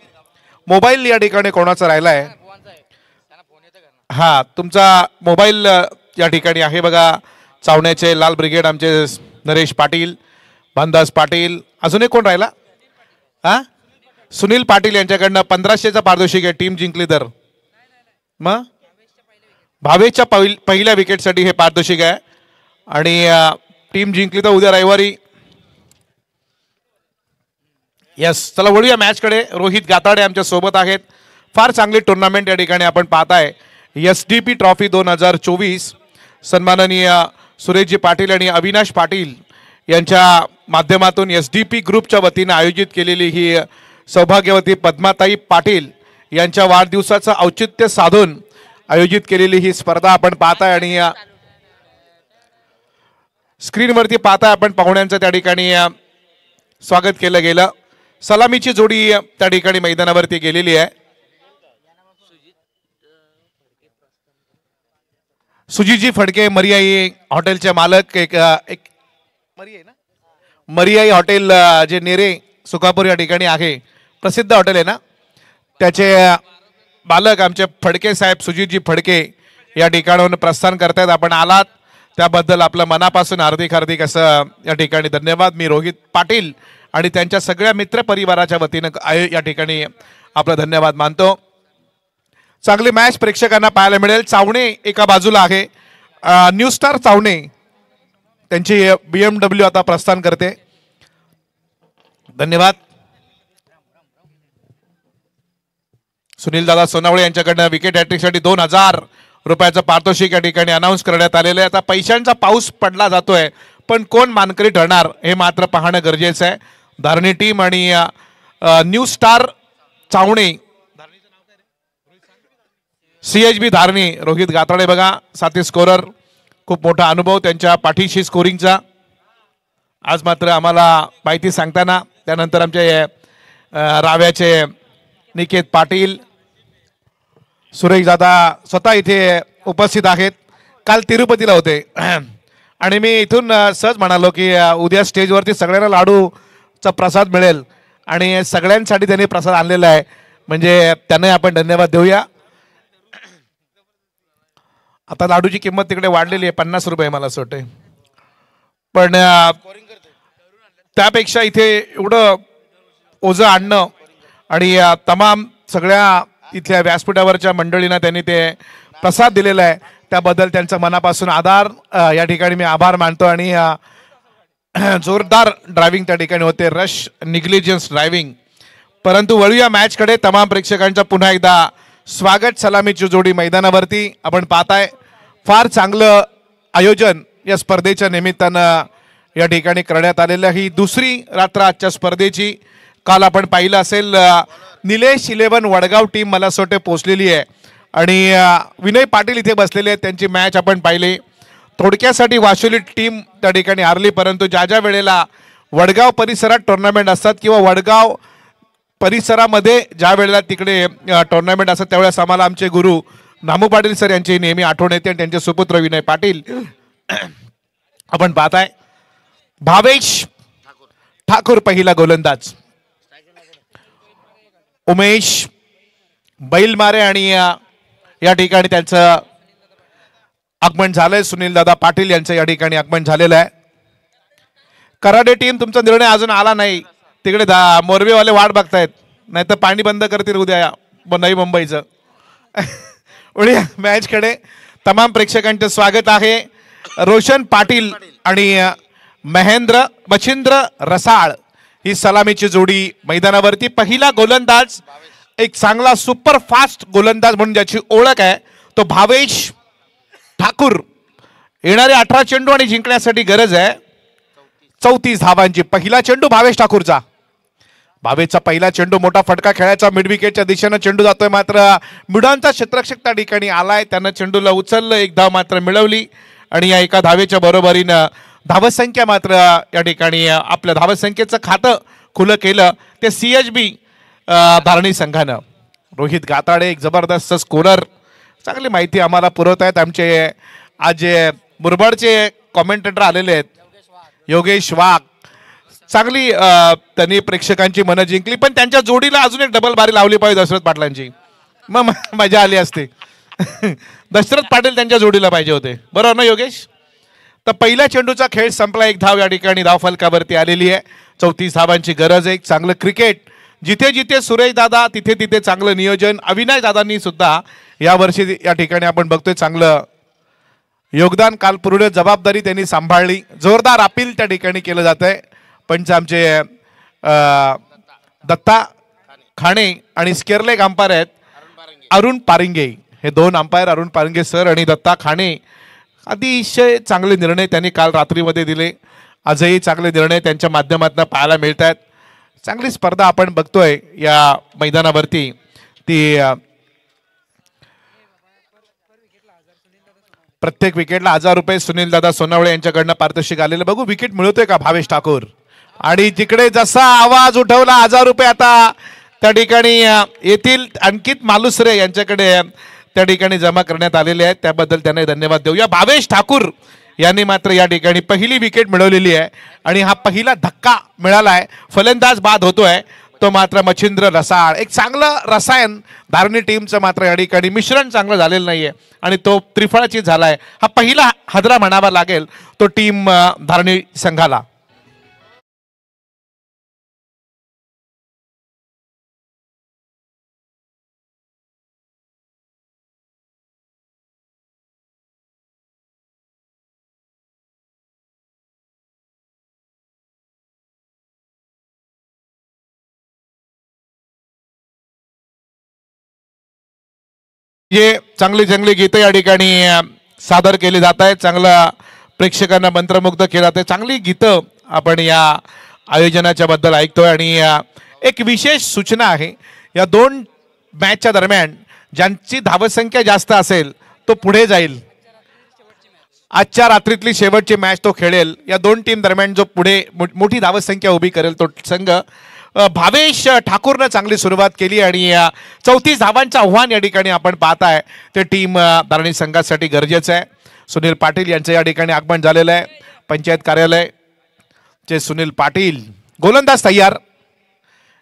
Speaker 4: मोबाईल या ठिकाणी कोणाचा राहिला आहे? हा, तुमचा मोबाईल या ठिकाणी आहे बघा. चावण्याचे लाल ब्रिगेड आमचे नरेश पाटील, भानदास पाटील. अजून एक कोण राहिला? हा, सुनील पाटील यांच्याकडनं 1500चा पारितोषिक आहे. टीम जिंकली तर मग भावेशच्या पहिल्या विकेटसाठी हे पारितोषिक आहे. आणि टीम जिंकली तर उद्या रविवारी. यस, चला वळूया मॅचकडे. रोहित गाताडे आमच्या सोबत आहेत. फार चांगली टुर्नामेंट या ठिकाणी आपण पाहताय. SDP ट्रॉफी 2024 सन्माननीय सुरेशजी पाटील आणि अविनाश पाटील यांच्या माध्यमातून SDP ग्रुपच्या वतीने आयोजित केलेली ही सौभाग्यवती पद्माताई पाटील यांच्या वाढदिवसाचं औचित्य साधून आयोजित केलेली ही स्पर्धा आपण पाहताय. आणि स्क्रीनवरती पाहताय आपण पाहुण्यांचं त्या ठिकाणी स्वागत केलं गेलं. सलामीची जोडी त्या ठिकाणी मैदानावरती गेलेली आहे. सुजीतजी फडके, मरियाई हॉटेलचे मालक. एक मरियाई हॉटेल जे नेरे सुकापूर या ठिकाणी आहे, प्रसिद्ध हॉटेल आहे ना, त्याचे मालक आमचे फडके साहेब, सुजीतजी फडके या ठिकाणाहून प्रस्थान करतायत. आपण आलात त्याबद्दल आपलं मनापासून हार्दिक असं या ठिकाणी धन्यवाद. मी रोहित पाटील आणि त्यांच्या सगळ्या मित्र परिवाराच्या वतीनं या ठिकाणी आपला धन्यवाद मानतो. चांगली मॅच प्रेक्षकांना पाहायला मिळेल. चावणे एका बाजूला आहे, न्यू स्टार चावणे, त्यांची BMW आता प्रस्थान करते. धन्यवाद. सुनील दादा सोनावळे यांच्याकडनं विकेट हॅट्रिकसाठी 2000 रुपयाचं पारितोषिक या ठिकाणी अनाऊन्स करण्यात आलेलं आहे. आता पैशांचा पाऊस पडला जातोय, पण कोण मानकरी ठरणार हे मात्र पाहणं गरजेचं आहे. धारणी टीम आणि new star Chavane, CHB Dharani. Rohit Gatade बघा, साथी स्कोरर, खूप मोठा अनुभव त्यांच्या पाठीशी स्कोरिंगचा. आज मात्र आम्हाला माहिती सांगताना त्यानंतर आमचे राव्याचे निकेत पाटील, सुरेश दादा स्वतः इथे उपस्थित आहेत. काल तिरुपतीला होते आणि मी इथून सहज म्हणालो की उद्या स्टेजवरती सगळ्यांना लाडूचा प्रसाद मिळेल आणि सगळ्यांसाठी त्यांनी प्रसाद आणलेला आहे, म्हणजे त्यांना आपण धन्यवाद देऊया. आता लाडूची किंमत तिकडे वाढलेली आहे, 50 रुपये मला असं वाटतंय. पण त्यापेक्षा इथे एवढं ओझं आणणं आणि तमाम सगळ्या इथल्या व्यासपीठावरच्या मंडळींना त्यांनी ते प्रसाद दिलेला आहे, त्याबद्दल त्यांचा मनापासून या ठिकाणी मी आभार मानतो. आणि जोरदार ड्रायव्हिंग त्या ठिकाणी होते, रश निग्लिजन्स ड्रायव्हिंग. परंतु वळूया मॅचकडे. तमाम प्रेक्षकांचं पुन्हा एकदा स्वागत. सलामीची जोडी मैदानावरती आपण पाहताय. फार चांगलं आयोजन या स्पर्धेच्या निमित्तानं या ठिकाणी करण्यात आलेलं. ही दुसरी रात्र आजच्या स्पर्धेची. काल आपण पाहिलं असेल निलेश 11 वडगाव टीम मला असं वाटतं पोचलेली आहे आणि विनय पाटील इथे बसलेले आहेत, त्यांची मॅच आपण पाहिली. थोडक्यासाठी वाशोली टीम त्या ठिकाणी हारली, परंतु ज्या वेळेला वडगाव परिसरात टुर्नामेंट असतात किंवा वडगाव परिसरामध्ये ज्या वेळेला तिकडे टुर्नामेंट असतात त्यावेळेस आम्हाला आमचे गुरु नामू पाटील सर यांची नेहमी आठवण येते आणि त्यांचे सुपुत्र विनय पाटील. आपण पाहताय भावेश ठाकूर पहिला गोलंदाज, उमेश बैलमारे आणि या ठिकाणी त्यांचं आगमन झालंय. सुनील दादा पाटील यांचं या ठिकाणी आगमन झालेलं आहे. कराडे टीम तुमचा निर्णय अजून आला नाही, तिकडे मोरबेवाले वाट बघतायत, नाही तर पाणी बंद करतील उद्या नवी मुंबईचं. उद्या मॅचकडे तमाम प्रेक्षकांचं स्वागत आहे. रोशन पाटील आणि मच्छिंद्र रसाळ ही सलामीची जोडी मैदानावरती. पहिला गोलंदाज एक चांगला सुपर फास्ट गोलंदाज म्हणून ज्याची ओळख आहे तो भावेश ठाकूर. येणारे 18 चेंडू आणि जिंकण्यासाठी गरज आहे 34 धावांची. पहिला चेंडू भावेश ठाकूरचा. भावेशचा पहिला चेंडू मोठा फटका खेळायचा मिड विकेटच्या दिशेनं चेंडू जातोय, मात्र मिडानचा क्षेत्ररक्षक त्या ठिकाणी आलाय, त्यानं चेंडूला उचललं, एक धाव मात्र मिळवली आणि या एका धावेच्या बरोबरीनं धावसंख्या मात्र या ठिकाणी आपल्या धावसंख्येचं खातं खुलं केलं ते CHB धारणी संघानं. रोहित गाताडे एक जबरदस्त स्कोरर, चांगली माहिती आम्हाला पुरवत आहेत आमचे आज जे मुरबाडचे कॉमेंटेटर आलेले आहेत योगेश वाघ. चांगली त्यांनी प्रेक्षकांची मनं जिंकली, पण त्यांच्या जोडीला अजून एक डबल बारी लावली पाहिजे दशरथ पाटलांची, मग मजा आली असते. दशरथ पाटील त्यांच्या जोडीला पाहिजे होते, बरोबर ना योगेश? तर पहिल्या चेंडूचा खेळ संपला, एक धाव या ठिकाणी धावफलकावरती आलेली आहे. 34 धावांची गरज आहे. चांगलं क्रिकेट जिथे जिथे सुरेश दादा तिथे तिथे चांगलं नियोजन. अविनाश दादांनी सुद्धा यावर्षी या ठिकाणी आपण बघतोय चांगलं योगदान, काल पूर्ण जबाबदारी त्यांनी सांभाळली. जोरदार अपील त्या ठिकाणी केलं जात आहे. पंच आमचे दत्ता खाणे आणि स्केअरलेग अंपायर आहेत अरुण पारिंगे, हे दोन अंपायर अरुण पारिंगे सर आणि दत्ता खाणे. अतिशय चांगले निर्णय त्यांनी काल रात्रीमध्ये दिले. आजही चांगले निर्णय त्यांच्या माध्यमातून पाहायला मिळत आहेत. चांगली स्पर्धा आपण बघतोय या मैदानावरती. ती प्रत्येक विकेटला 1000 रुपये सुनील दादा सोनावळे यांच्याकडनं पारितोषिक आलेलं. बघू विकेट मिळवतोय का भावेश ठाकूर. आणि जिकडे जसा आवाज उठवला 1000 रुपये आता त्या ठिकाणी येथील अंकित मालुसरे यांच्याकडे त्या ठिकाणी जमा करण्यात आलेले आहेत, त्याबद्दल त्यांना धन्यवाद देऊया. भावेश ठाकूर यांनी मात्र या ठिकाणी पहिली विकेट मिळवलेली आहे आणि हा पहिला धक्का मिळाला आहे. फलंदाज बाद होतोय तो मात्र मच्छिंद्र रसाळ. एक चांगलं रसायन धारणी टीमचं मात्र या ठिकाणी मिश्रण चांगलं झालेलं नाहीये आणि तो त्रिफळाची झालाय. हा पहिला हादरा म्हणावा लागेल तो टीम धारणी संघाला. जे चांगली चांगली गीतं या ठिकाणी सादर केली जात आहेत, चांगलं प्रेक्षकांना मंत्रमुग्ध केलं जातं. चांगली गीतं आपण या आयोजनाच्या बद्दल ऐकतोय. आणि एक विशेष सूचना आहे, या दोन मॅचच्या दरम्यान ज्यांची धावसंख्या जास्त असेल तो पुढे जाईल. आजच्या रात्रीतली शेवटची मॅच तो खेळेल. या दोन टीम दरम्यान जो पुढे मोठी धावसंख्या उभी करेल तो संघ. भावेश ठाकूरनं चांगली सुरुवात केली आणि 34 धावांचं आव्हान या ठिकाणी आपण पाहताय ते टीम धारणी संघासाठी गरजेचं आहे. सुनील पाटील यांचं या ठिकाणी आगमन झालेलं आहे. पंचायत कार्यालयचे सुनील पाटील गोलंदाज तयार.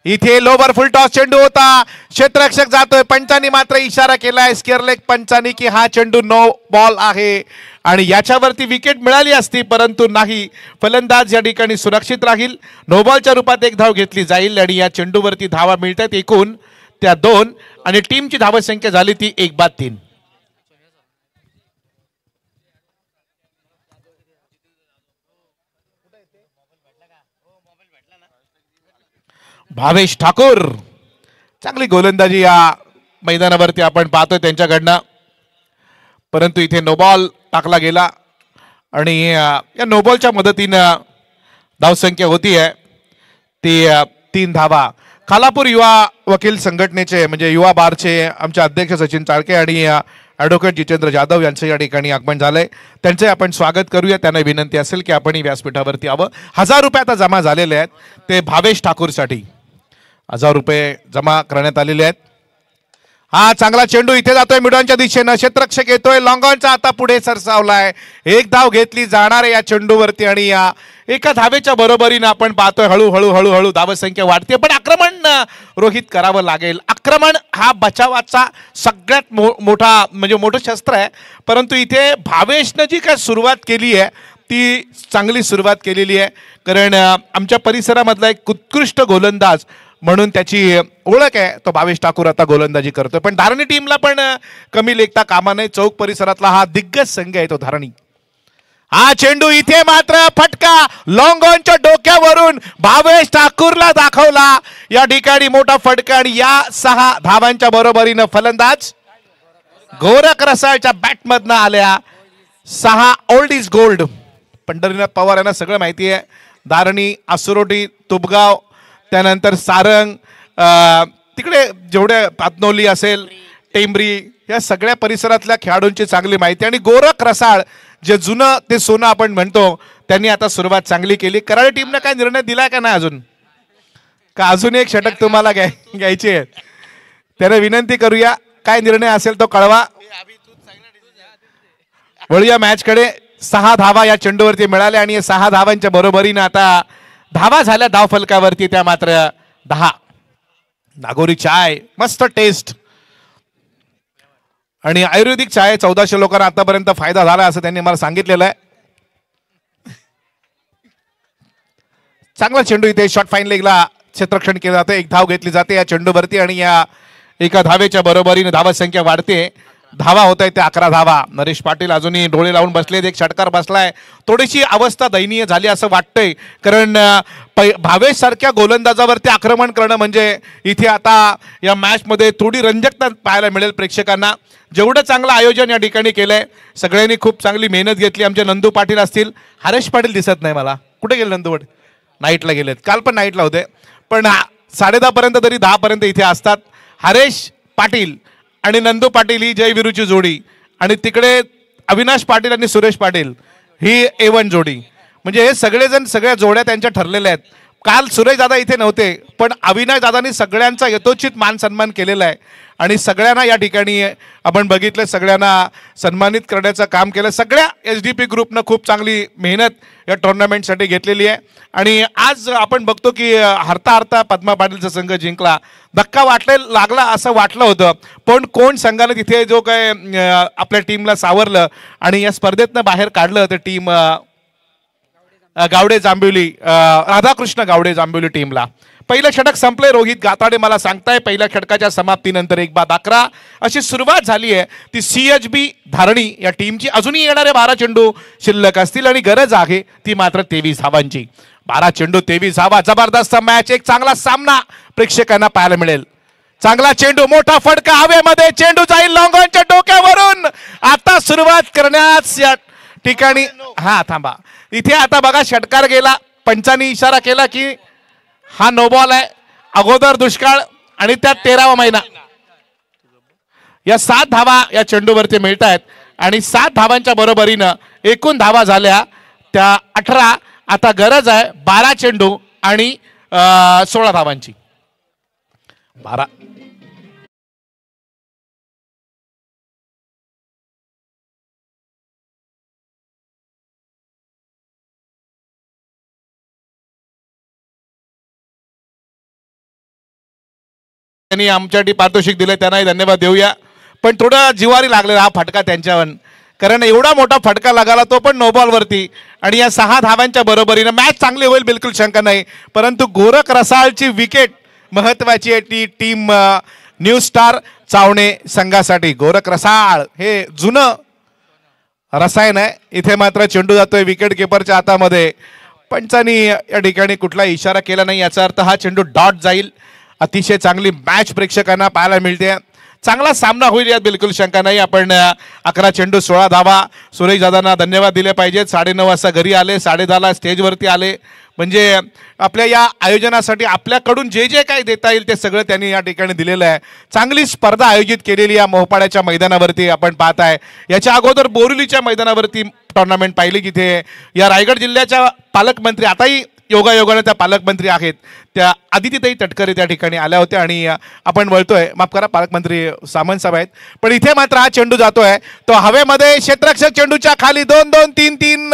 Speaker 4: इथे लोवर फुल टॉस चेंडू होता, क्षेत्ररक्षक जातोय, पंचांनी मात्र इशारा केलाय स्केअरलेग पंचांनी की हा चेंडू नो बॉल आहे आणि याच्यावरती विकेट मिळाली असती परंतु नाही. फलंदाज या ठिकाणी सुरक्षित राहील. नो बॉलच्या रूपात एक धाव घेतली जाईल आणि या चेंडूवरती धावा मिळतात एकूण त्या 2 आणि टीमची धावसंख्या झाली ती 1/3. भावेश ठाकूर चांगली गोलंदाजी या मैदानावरती आपण पाहतोय त्यांच्याकडनं, परंतु इथे नो बॉल टाकला गेला आणि या नो बॉलच्या मदतीनं धावसंख्या होती आहे ती 3 धावा. खालापूर युवा वकील संघटनेचे म्हणजे युवा बारचे आमचे अध्यक्ष सचिन चाळके आणि ॲडव्होकेट जितेंद्र जाधव यांचं या ठिकाणी आगमन झालंय. त्यांचे आपण स्वागत करूया. त्यांना विनंती असेल की आपण व्यासपीठावरती यावं. 1000 रुपये आता जमा झालेले आहेत ते भावेश ठाकूरसाठी 1000 रुपये जमा करण्यात आलेले आहेत. हा चांगला चेंडू इथे जातोय मिडॉनच्या दिशेनं, क्षेत्ररक्षक येतोय, लॉंगॉनचा आता पुढे सरसावलाय. एक धाव घेतली जाणार आहे या चेंडूवरती आणि या एका धावेच्या बरोबरीनं आपण पाहतोय हळूहळू हळूहळू धावसंख्या वाढते. पण आक्रमण रोहित करावं लागेल. आक्रमण हा बचावाचा सगळ्यात मोठा म्हणजे मोठं शस्त्र आहे, परंतु इथे भावेशनं जी काय सुरुवात केली आहे ती चांगली सुरुवात केलेली आहे. कारण आमच्या परिसरामधला एक उत्कृष्ट गोलंदाज म्हणून त्याची ओळख आहे तो भावेश ठाकूर आता गोलंदाजी करतोय. पण धारणी टीमला पण कमी लेखता कामा नये. चौक परिसरातला हा दिग्गज संघ आहे तो धारणी. हा चेंडू इथे मात्र फटका लॉंग ऑनच्या डोक्यावरून भावेश ठाकूरला दाखवला. या ठिकाणी मोठा फटका आणि या 6 धावांच्या बरोबरीनं फलंदाज गोरख रसाळच्या बॅटमधनं आल्या 6. Old is gold. Pandharinath Pawar यांना सगळं माहिती आहे. धारणी, आसुरोटी, तुबगाव त्यानंतर सारंग, तिकडे जेवढे पातनोली असेल, टेंबरी, या सगळ्या परिसरातल्या खेळाडूंची चांगली माहिती. आणि गोरख रसाळ, जे जुनं ते सोनं आपण म्हणतो, त्यांनी आता सुरुवात चांगली केली. कराड टीमने काय निर्णय दिलाय का नाही अजून, का अजून एक षटक तुम्हाला घ्यायची आहे? त्याने विनंती करूया, काय निर्णय असेल तो कळवा. वळूया मॅचकडे. 6 धावा या चेंडूवरती मिळाल्या आणि 6 धावांच्या बरोबरीने आता धावा झाल्या धाव फलकावरती, त्या मात्र 10. नागोरी चाय, मस्त टेस्ट आणि आयुर्वेदिक चाय 1400 लोकांना आतापर्यंत फायदा झाला असं त्यांनी मला सांगितलेलं आहे. चांगला चेंडू इथे शॉर्ट फाईन लेगला क्षेत्ररक्षण केलं जातं. 1 धाव घेतली जाते या चेंडूवरती आणि या एका धावेच्या बरोबरीने धावा संख्या वाढते. धावा होत आहे ते 11 धावा. नरेश पाटील अजूनही डोळे लावून बसलेत. एक षटकार बसलाय. थोडीशी अवस्था दयनीय झाली असं वाटतंय, कारण भावेश सारख्या गोलंदाजावरती आक्रमण करणं म्हणजे इथे आता या मॅच मध्ये थोडी रंजकता पाहायला मिळेल प्रेक्षकांना. जेवढं चांगलं आयोजन या ठिकाणी केलंय, सगळ्यांनी खूप चांगली मेहनत घेतली. आमचे नंदू पाटील असतील, हरेश पाटील दिसत नाही मला, कुठे गेले नंदू? नाईटला गेलेत, काल पण नाईटला होते, पण 10:30 पर्यंत तरी 10 पर्यंत इथे असतात. हरेश पाटील आणि नंदू पाटील ही जय विरूची जोडी, आणि तिकडे अविनाश पाटील आणि सुरेश पाटील ही A1 जोडी. म्हणजे हे सगळेजण, सगळ्या जोड्या त्यांच्या ठरलेल्या आहेत. काल सुरेश दादा इथे नव्हते, पण अविनाश दादांनी सगळ्यांचा यथोचित मान सन्मान केलेला आहे आणि सगळ्यांना या ठिकाणी आपण बघितलं, सगळ्यांना सन्मानित करण्याचं काम केलं. सगळ्या SDP ग्रुपनं खूप चांगली मेहनत या टुर्नामेंटसाठी घेतलेली आहे. आणि आज आपण बघतो की हरता हरता पद्मा पाटीलचा संघ जिंकला. धक्का लागला असं वाटलं होतं, पण कोण संघाने तिथे जो काय आपल्या टीमला सावरलं आणि या स्पर्धेतनं बाहेर काढलं, ते टीम गावडे जांभिवली, राधाकृष्ण गावडे जांभिवली टीमला. पहिलं षटक संपले. रोहित गाताडे मला सांगताय पहिल्या षटकाच्या समाप्तीनंतर 1-11 अशी सुरुवात झाली आहे. ती CHB धारणी या टीमची. अजूनही येणारे 12 चेंडू शिल्लक असतील आणि गरज आहे ती मात्र 23 धावांची. 12 चेंडू 23 धावा. जबरदस्त मॅच, एक चांगला सामना प्रेक्षकांना पाहायला मिळेल. चांगला चेंडू, मोठा फटका हवेमध्ये, चेंडू जाईल लॉंगॉनच्या डोक्यावरून. आता सुरुवात करण्यास या ठिकाणी, हा थांबा, इथे आता बघा षटकार गेला. पंचांनी इशारा केला की हा नो बॉल आहे. अगोदर दुष्काळ आणि त्यात 13वा महिना. या 7 धावा या चेंडूवरती मिळत आहेत आणि 7 धावांच्या बरोबरीनं एकूण धावा झाल्या त्या 18. आता गरज आहे 12 चेंडू आणि 16 धावांची. 12 त्यांनी आमच्यासाठी पारितोषिक दिले, त्यांनाही धन्यवाद देऊया. पण थोडं जिवारी लागलेला हा फटका त्यांच्यावर, कारण एवढा मोठा फटका लागला तो पण नो बॉल वरती. आणि या 6 धावांच्या बरोबरीनं मॅच चांगली होईल, बिलकुल शंका नाही. परंतु गोरख रसाळची विकेट महत्वाची आहे, ती टीम न्यू स्टार चावणे संघासाठी. गोरख रसाळ हे जुनं रसायन आहे. इथे मात्र चेंडू जातोय विकेट किपरच्या हातामध्ये. पंचांनी या ठिकाणी कुठला इशारा केला नाही, याचा अर्थ हा चेंडू डॉट जाईल. अतिशय चांगली मॅच प्रेक्षकांना पाहायला मिळते. चांगला सामना होईल यात बिलकुल शंका नाही. आपण 11 चेंडू 16 धावा. सुरेश दादांना धन्यवाद दिले पाहिजेत. 9:30 वाजता घरी आले, 10:30 स्टेजवरती आले. म्हणजे आपल्या या आयोजनासाठी आपल्याकडून जे जे काही देता येईल ते सगळं त्यांनी या ठिकाणी दिलेलं आहे. चांगली स्पर्धा आयोजित केलेली या मोहपाड्याच्या मैदानावरती आपण पाहताय. याच्या अगोदर बोरिवलीच्या मैदानावरती टुर्नामेंट पाहिली, जिथे या रायगड जिल्ह्याच्या पालकमंत्री, आताही योगायोगाने त्या पालकमंत्री आहेत, त्या आदितीताई तटकरे त्या ठिकाणी आल्या होत्या. आणि आपण वळतोय, माफ करा, पालकमंत्री सामंत साहेब आहेत. पण इथे मात्र हा चेंडू जातोय तो हवेमध्ये. क्षेत्ररक्षक चेंडूच्या खाली 2-2, 3-3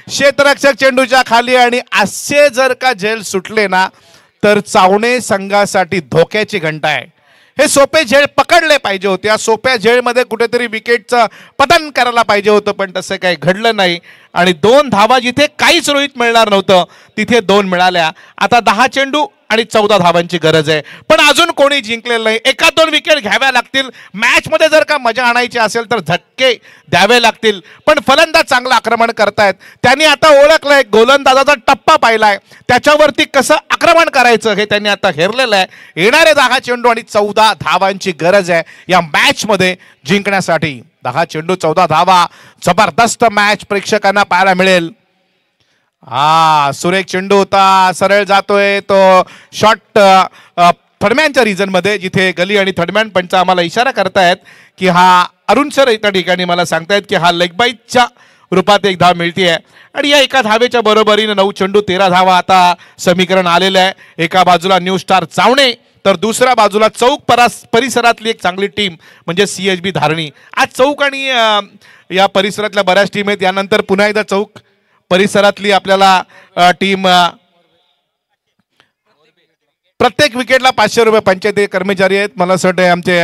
Speaker 4: क्षेत्ररक्षक चेंडूच्या खाली. आणि असे जर का झेल सुटले ना तर चावणे संघासाठी धोक्याची घंटा आहे. हे सोपे झेल पकडले पाहिजे होते. या सोप्या झेलमध्ये कुठेतरी विकेटचं पतन करायला पाहिजे होतं, पण तसं काही घडलं नाही. आणि 2 धावा जिथे काहीच रोहित मिळणार नव्हतं तिथे 2 मिळाल्या. आता 10 चेंडू आणि 14 धावांची गरज आहे, पण अजून कोणी जिंकलेलं नाही. 1-2 विकेट घ्याव्या लागतील. मॅच मध्ये जर का मजा आणायची असेल तर झटके द्यावे लागतील. पण फलंदाज चांगलं आक्रमण करतायत. त्यांनी आता ओळखलंय, गोलंदाजाचा टप्पा पाहिलाय, त्याच्यावरती कसं आक्रमण करायचं हे त्यांनी आता हेरलेलं आहे. येणारे 10 चेंडू आणि 14 धावांची गरज आहे या मॅच मध्ये जिंकण्यासाठी. 10 चेंडू 14 धावा. जबरदस्त मॅच प्रेक्षकांना पाहायला मिळेल. हा सुरेख चेंडू होता, सरळ जातोय तो शॉट थर्डमॅनच्या रिजन मध्ये, जिथे गली आणि थर्डमॅन पंच आम्हाला इशारा करतायत की हा अरुण सर त्या ठिकाणी मला सांगतायत की हा लेग बाईटच्या रूपात एक धाव मिळतीये. आणि या एका धावेच्या बरोबरीने 9 चेंडू 13 धावा आता समीकरण आलेलं आहे. एका बाजूला न्यू स्टार चावणे तर दुसऱ्या बाजूला चौक परिसरातली एक चांगली टीम म्हणजे CHB धारणी. आज चौक आणि या परिसरातल्या बऱ्याच टीम आहेत. यानंतर पुन्हा एकदा चौक परिसरातली आपल्याला टीम प्रत्येक विकेटला 500 रुपये पंचायती कर्मचारी आहेत. मला असं वाटतंय आमचे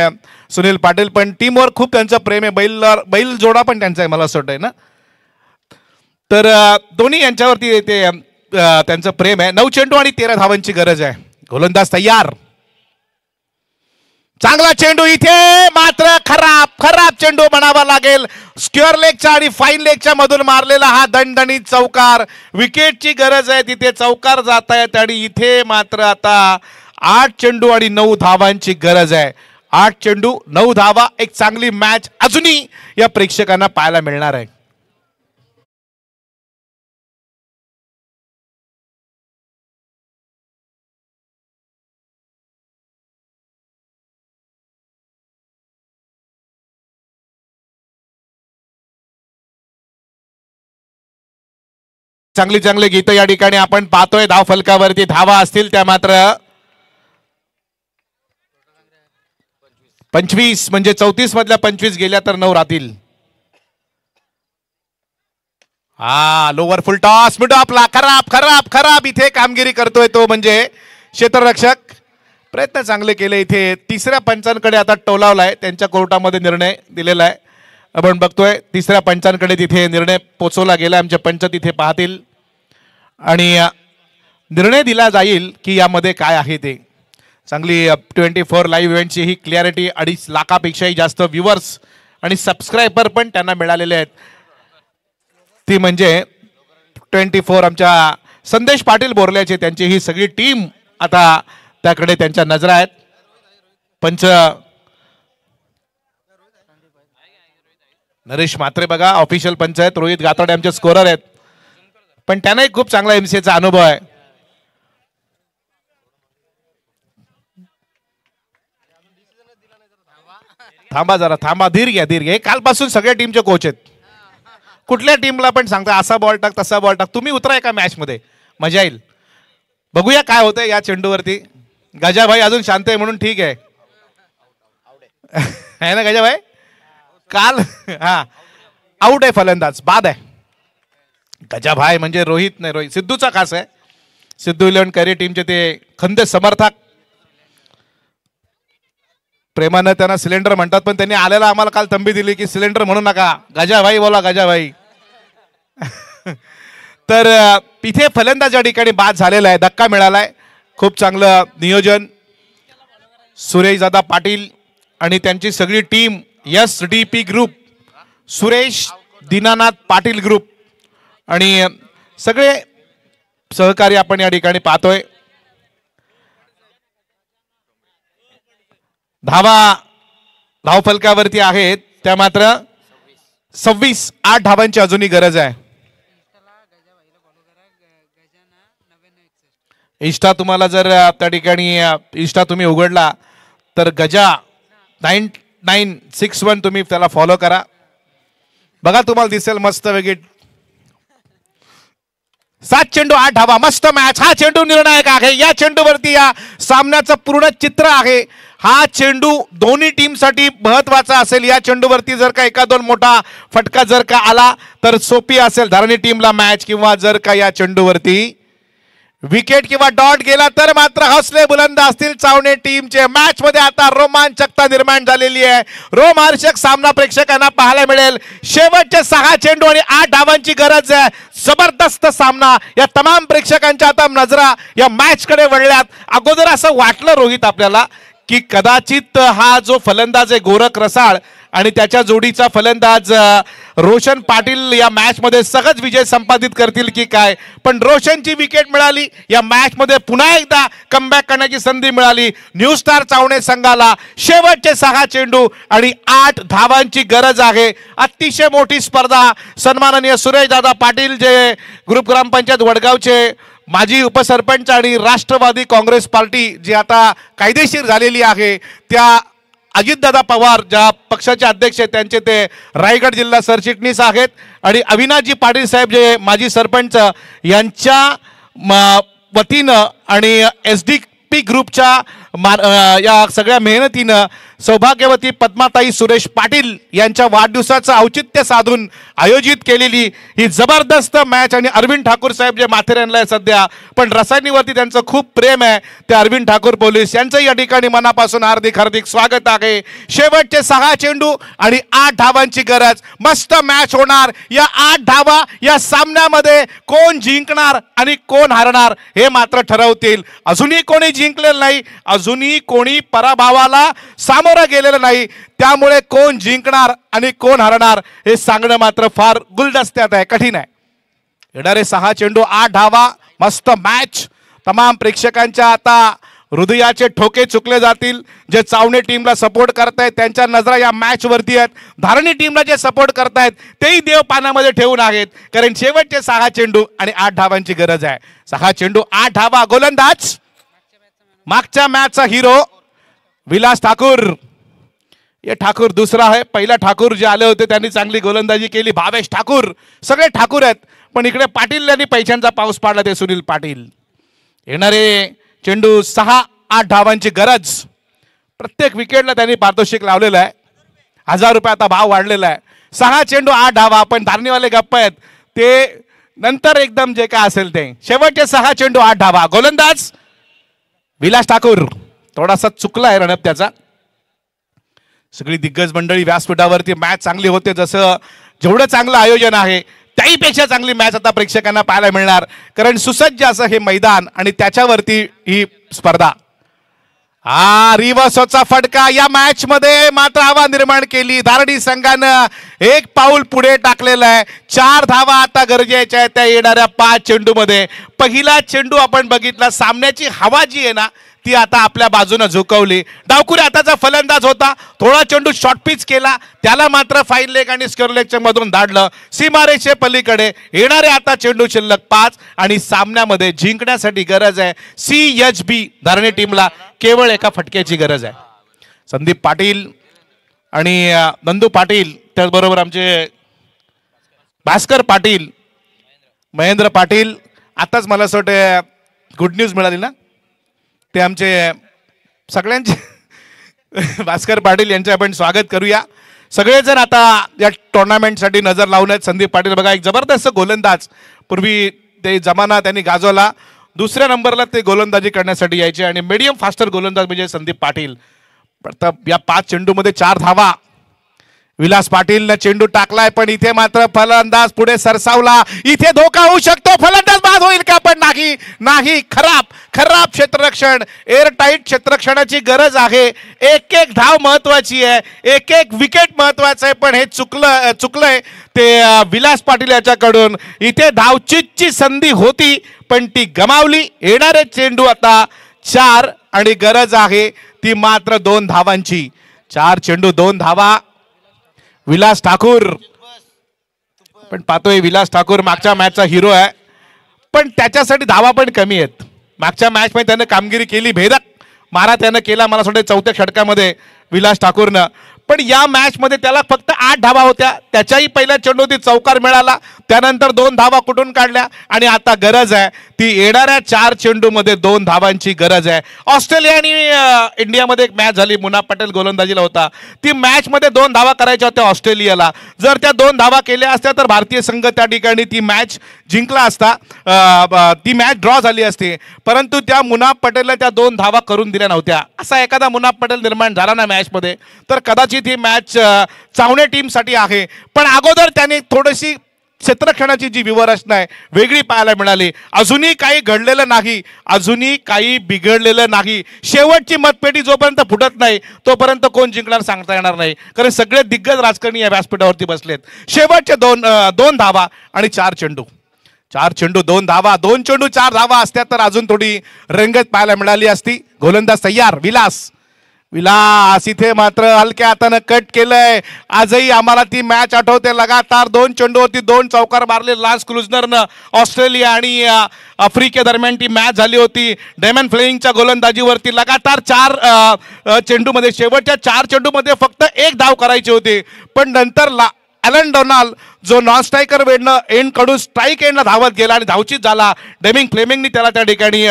Speaker 4: सुनील पाटील, पण टीमवर खूप त्यांचं प्रेम आहे. बैल जोडा पण त्यांचा आहे मला असं वाटतंय ना. तर दोन्ही यांच्यावरती ते त्यांचं प्रेम आहे. 9 चेंडू आणि 13 धावांची गरज आहे. गोलंदाज तयार, चांगला चेंडू इथे मात्र खराब चेंडू म्हणावा लागेल. स्क्वेअर लेगच्या आणि फाईन लेगच्या मधून मारलेला हा दणदणीत चौकार. विकेटची गरज आहे, तिथे चौकार जात आहेत आणि इथे मात्र आता 8 चेंडू आणि 9 धावांची गरज आहे. 8 चेंडू 9 धावा, एक चांगली मॅच अजूनही या प्रेक्षकांना पाहायला मिळणार आहे. चांगली गीतं या ठिकाणी आपण पाहतोय. धाव फलकावरती धावा असतील त्या मात्र 25 म्हणजे 34 मधल्या 25 गेल्या तर 9 राहतील. हा लोअर फुल टॉस मिडो आपला खराब इथे कामगिरी करतोय तो म्हणजे क्षेत्ररक्षक. प्रयत्न चांगले केले. इथे तिसऱ्या पंचांकडे आता टोलावलाय, त्यांच्या कोर्टामध्ये निर्णय दिलेला आहे. आपण बघतोय तिसऱ्या पंचांकडे तिथे निर्णय पोचवला गेला. आमचे पंच तिथे पाहतील आणि निर्णय दिला जाईल की यामध्ये काय आहे ते. चांगली 24 लाईव्ह इव्हेंटची ही क्लिअरिटी. 2.5 लाखापेक्षाही जास्त व्ह्युअर्स आणि सबस्क्रायबर पण त्यांना मिळालेले आहेत. ती म्हणजे 24 आमच्या संदेश पाटील बोरल्याचे, त्यांची ही सगळी टीम आता त्याकडे त्यांच्या नजरा आहेत. पंच नरेश म्हात्रे बघा ऑफिशियल पंच आहेत. रोहित गाताडे आमचे स्कोरर आहेत, पण त्यांनाही खूप चांगला MCAचा अनुभव आहे. थांबा धीर घ्या. कालपासून सगळ्या टीमचे कोच आहेत. कुठल्या टीमला पण सांगता असा बॉल टाक तसा बॉल टाक. तुम्ही उतरा एका मॅच मध्ये, मजा येईल. बघूया काय होतंय या चेंडूवरती. गजाभाई अजून शांत आहे म्हणून ठीक आहे है ना गजाभाई. काल हा आउट आहे फलंदाज, बाद आहे. गजाभाई म्हणजे रोहित नाही, रोहित सिद्धूचा खास आहे. सिद्धू 11 कॅरी टीमचे ते खंद समर्थक. प्रेमानं त्यांना सिलेंडर म्हणतात, पण त्यांनी आलेला आम्हाला काल तंबी दिली की सिलेंडर म्हणू नका, गजाभाई बोला गजाभाई. तर इथे फलंदाज या ठिकाणी बाद झालेला आहे. धक्का मिळालाय. खूप चांगलं नियोजन. सुरेश दादा पाटील आणि त्यांची सगळी team, SDP group, Suresh Dinanath Patil group आणि सगळे सहकारी आपण या ठिकाणी पाहतोय. धाव फलकावरती आहेत त्या मात्र 26. 8 धावांची अजूनही गरज आहे. इंस्टा तुम्हाला जर त्या ठिकाणी इंस्टा तुम्ही उघडला तर गजा 9961 तुम्ही त्याला फॉलो करा. बघा तुम्हाला दिसेल मस्त वेगळी. 7 चेंडू 8 धावा, मस्त मॅच. हा चेंडू निर्णायक आहे. या चेंडूवरती या सामन्याचं पूर्ण चित्र आहे. हा चेंडू दोन्ही टीमसाठी महत्वाचा असेल. या चेंडूवरती जर का एका दोन मोठा फटका जर का आला तर सोपी असेल धारणी टीमला मॅच, किंवा जर का या चेंडूवरती विकेट किंवा डॉट गेला तर मात्र हौसले बुलंद असतील चावणे टीमचे. मॅच मध्ये आता रोमांचकता निर्माण झालेली आहे. रोमहर्षक सामना प्रेक्षकांना पाहायला मिळेल. शेवटचे 6 चेंडू आणि 8 धावांची गरज आहे. जबरदस्त सामना. या तमाम प्रेक्षकांच्या आता नजरा या मॅच कडे वळल्यात. अगोदर असं वाटलं रोहित आपल्याला की कदाचित हा जो फलंदाज आहे गोरख रसाळ आणि त्याच्या जोडीचा फलंदाज रोशन पाटील या मॅच मध्ये सहज विजय संपादित करतील की काय, पण रोशनची विकेट मिळाली. या मॅच मध्ये पुन्हा एकदा कमबॅक करण्याची संधी मिळाली न्यू स्टार चावणे संघाला. शेवटचे 6 चेंडू आणि 8 धावांची गरज आहे. अतिशय मोठी स्पर्धा. सन्माननीय सुरेशदादा पाटील जे ग्रुप ग्रामपंचायत वडगावचे माजी उपसरपंच आणि राष्ट्रवादी काँग्रेस पार्टी जी आता कायदेशीर झालेली आहे, त्या अजितदादा पवार ज्या पक्षाचे अध्यक्ष आहेत त्यांचे ते रायगड जिल्हा सरचिटणीस आहेत, आणि अविनाशजी पाटील साहेब जे माजी सरपंच यांच्या वतीनं आणि SDP ग्रुपच्या या सगळ्या मेहनतीनं सौभाग्यवती पद्माताई सुरेश पाटील यांच्या वाढदिवसाचं औचित्य साधून आयोजित केलेली ही जबरदस्त मॅच. आणि अरविंद ठाकूर साहेब जे माथेरानला आहे सध्या, पण रसायनीवरती त्यांचं खूप प्रेम आहे, ते अरविंद ठाकूर पोलीस यांचं या ठिकाणी मनापासून हार्दिक हार्दिक स्वागत आहे. शेवटचे 6 चेंडू आणि 8 धावांची गरज. मस्त मॅच होणार. या 8 धावा या सामन्यामध्ये कोण जिंकणार आणि कोण हारणार हे मात्र ठरवतील. अजूनही कोणी जिंकलेलं नाही, अजूनही कोणी पराभवाला सामोरं गेलेलं नाही, त्यामुळे कोण जिंकणार आणि कोण हरणार हे सांगणं मात्र फार गुलदस्त्यात आहे, कठीण आहे. येणारे 6 चेंडू 8 धावा. मस्त मॅच. तमाम प्रेक्षकांच्या आता हृदयाचे ठोके चुकले जातील. जे चावणे टीमला सपोर्ट करतायत त्यांच्या नजरा या मॅच वरती आहेत. धारणी टीमला जे सपोर्ट करतायत तेही देव पानामध्ये ठेवून आहेत, कारण शेवटचे 6 चेंडू आणि 8 धावांची गरज आहे. 6 चेंडू 8 धावा. गोलंदाज मागच्या मॅचचा हिरो विलास ठाकूर. हे ठाकूर दुसरा आहे. पहिला ठाकूर जे आले होते त्यांनी चांगली गोलंदाजी केली. भावेश ठाकूर, सगळे ठाकूर आहेत, पण इकडे पाटील यांनी पैशांचा पाऊस पाडला, ते सुनील पाटील. येणारे चेंडू 6-8 धावांची गरज. प्रत्येक विकेटला त्यांनी पारितोषिक लावलेलं आहे. 1000 रुपये आता भाव वाढलेला आहे. 6 चेंडू 8 धावा. पण धारणीवाले गप्प आहेत, ते नंतर एकदम जे काय असेल ते. शेवटचे 6 चेंडू 8 धावा. गोलंदाज विलास ठाकूर. थोडासा चुकला आहे रणप त्याचा. सगळी दिग्गज मंडळी व्यासपीठावरती. मॅच चांगली होते, जसं जेवढं चांगलं आयोजन आहे त्याहीपेक्षा चांगली मॅच आता प्रेक्षकांना पाहायला मिळणार, कारण सुसज्ज असं हे मैदान आणि त्याच्यावरती ही स्पर्धा. रिवर्सचा फटका. या मॅच मध्ये मात्र हवा निर्माण केली. धारणी संघानं एक पाऊल पुढे टाकलेलं आहे. 4 धावा आता गरजेच्या आहेत त्या येणाऱ्या 5 चेंडू मध्ये. पहिला चेंडू आपण बघितला, सामन्याची हवा जी आहे ना ती आता आपल्या बाजूने झुकवली. डावखुरी हाताचा फलंदाज होता, थोडा चेंडू शॉर्ट पिच केला, त्याला मात्र फाईन लेग आणि स्क्वेअर लेगच्या मधून धाडलं सीमारेषे पलीकडे. येणारे आता चेंडू शिल्लक 5 आणि सामन्यामध्ये जिंकण्यासाठी गरज आहे CHB धारणी टीमला केवळ एका फटक्याची गरज आहे. संदीप पाटील आणि नंदू पाटील, त्याचबरोबर आमचे भास्कर पाटील, महेंद्र पाटील. आताच मला असं वाटतं गुड न्यूज मिळाली ना, ते आमचे सगळ्यांचे भास्कर पाटील यांचे आपण स्वागत करूया. सगळेजण आता या टुर्नामेंटसाठी नजर लावून आहेत. संदीप पाटील बघा, एक जबरदस्त गोलंदाज. पूर्वी ते जमाना त्यांनी गाजवला. दुसऱ्या नंबरला ते गोलंदाजी करण्यासाठी यायचे आणि मीडियम फास्टर गोलंदाज म्हणजे संदीप पाटील. या 5 चेंडूमध्ये 4 धावा. विलास पाटीलने चेंडू टाकलाय, पण इथे मात्र फलंदाज पुढे सरसावला. इथे धोका होऊ शकतो. फलंदाज बाद होईल का? पण नाही, नाही. खराब क्षेत्ररक्षण. एअरटाईट क्षेत्ररक्षणाची गरज आहे. एक धाव महत्वाची आहे, एक विकेट महत्वाचं आहे, पण हे चुकलंय ते विलास पाटील याच्याकडून. इथे धावचीची संधी होती पण ती गमावली. येणारे चेंडू आता 4 आणि गरज आहे ती मात्र 2 धावांची. 4 चेंडू 2 धावा. विलास ठाकूर, पण पाहतोय विलास ठाकूर मागच्या मॅचचा हिरो आहे, पण त्याच्यासाठी धावा पण कमी आहेत. मागच्या मॅच मध्ये त्यानं कामगिरी केली, भेदक मारा त्यानं केला मला वाटतं 4थ्या षटकामध्ये विलास ठाकूरनं. पण या मॅच मध्ये त्याला फक्त 8 धावा होत्या. त्याच्याही पहिल्या चेंडूवरती चौकार मिळाला, त्यानंतर 2 धावा कुठून काढल्या आणि आता गरज आहे ती येणाऱ्या 4 चेंडूमध्ये 2 धावांची गरज आहे. ऑस्ट्रेलिया आणि इंडियामध्ये एक मॅच झाली, मुनाफ पटेल गोलंदाजीला होता. ती मॅच मध्ये 2 धावा करायच्या होत्या ऑस्ट्रेलियाला. जर त्या 2 धावा केल्या असत्या तर भारतीय संघ त्या ठिकाणी ती मॅच जिंकला असता, ती मॅच ड्रॉ झाली असती. परंतु त्या मुनाफ पटेलला त्या 2 धावा करून दिल्या नव्हत्या. असा एखादा मुनाफ पटेल निर्माण झाला ना मॅच मध्ये तर कदाचित ही मॅच चावणे टीमसाठी आहे. पण अगोदर त्याने थोडीशी क्षेत्ररक्षणाची जी व्यूहरचना आहे वेगळी पाहायला मिळाली. अजूनही काही घडलेलं नाही, अजूनही काही बिघडलेलं नाही. शेवटची मतपेटी जोपर्यंत फुटत नाही तोपर्यंत कोण जिंकणार सांगता येणार नाही, कारण सगळे दिग्गज राजकारणी या व्यासपीठावरती बसलेत. शेवटचे दोन धावा आणि 4 चेंडू, 4 चेंडू 2 धावा, 2 चेंडू 4 धावा असत्या तर अजून थोडी रंगत पाहायला मिळाली असती. गोलंदाज तयार, विलास इथे मात्र हलक्या हातानं कट केलंय. आजही आम्हाला ती मॅच आठवते. लगातार 2 चेंडूवरती 2 चौकार मारले लान्स क्लुजनरनं. ऑस्ट्रेलिया आणि आफ्रिकेदरम्यान ती मॅच झाली होती. डेमन फ्लेमिंगच्या गोलंदाजीवरती लगातार 4 चेंडूमध्ये, शेवटच्या 4 चेंडूमध्ये फक्त 1 धाव करायची होती, पण नंतर ॲलन डोनाल्ड जो नॉन स्ट्रायकर एंड कडून स्ट्राईक एंडला धावत गेला आणि धावचीत झाला. डेमिंग फ्लेमिंगनी त्याला त्या ठिकाणी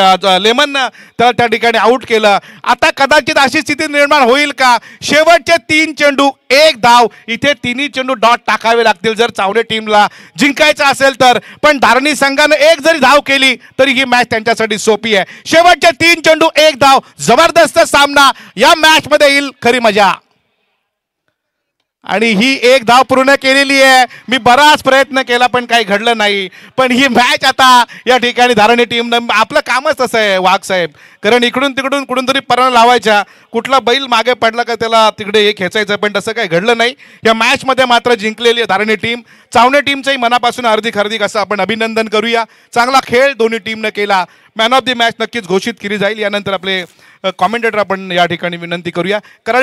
Speaker 4: लेमननं त्याला त्या ठिकाणी आऊट केलं. आता कदाचित अशी स्थिती निर्माण होईल का, शेवटचे 3 चेंडू 1 धाव, इथे तिन्ही चेंडू डॉट टाकावे लागतील जर चावडे टीमला जिंकायचं असेल तर. पण धारणी संघानं 1 जरी धाव केली तरी ही मॅच त्यांच्यासाठी सोपी आहे. शेवटचे 3 चेंडू 1 धाव, जबरदस्त सामना. या मॅचमध्ये येईल खरी मजा. आणि ही 1 धाव पूर्ण केलेली आहे. मी बराच प्रयत्न केला पण काही घडलं नाही. पण ही मॅच आता या ठिकाणी धारणी टीमनं, आपलं कामच तसं आहे वाघ साहेब, कारण इकडून तिकडून कुठून तरी परणा लावायच्या. कुठला बैल मागे पडला का त्याला तिकडे हे खेचायचं, पण तसं काही घडलं नाही. या मॅचमध्ये मात्र जिंकलेली आहे धारणी टीम. चावणे टीमचंही मनापासून हार्दिक असं आपण अभिनंदन करूया. चांगला खेळ दोन्ही टीमनं केला. मॅन ऑफ द मॅच नक्कीच घोषित केली जाईल. यानंतर आपले कॉमेंटेटर आपण या ठिकाणी विनंती करूया. कराड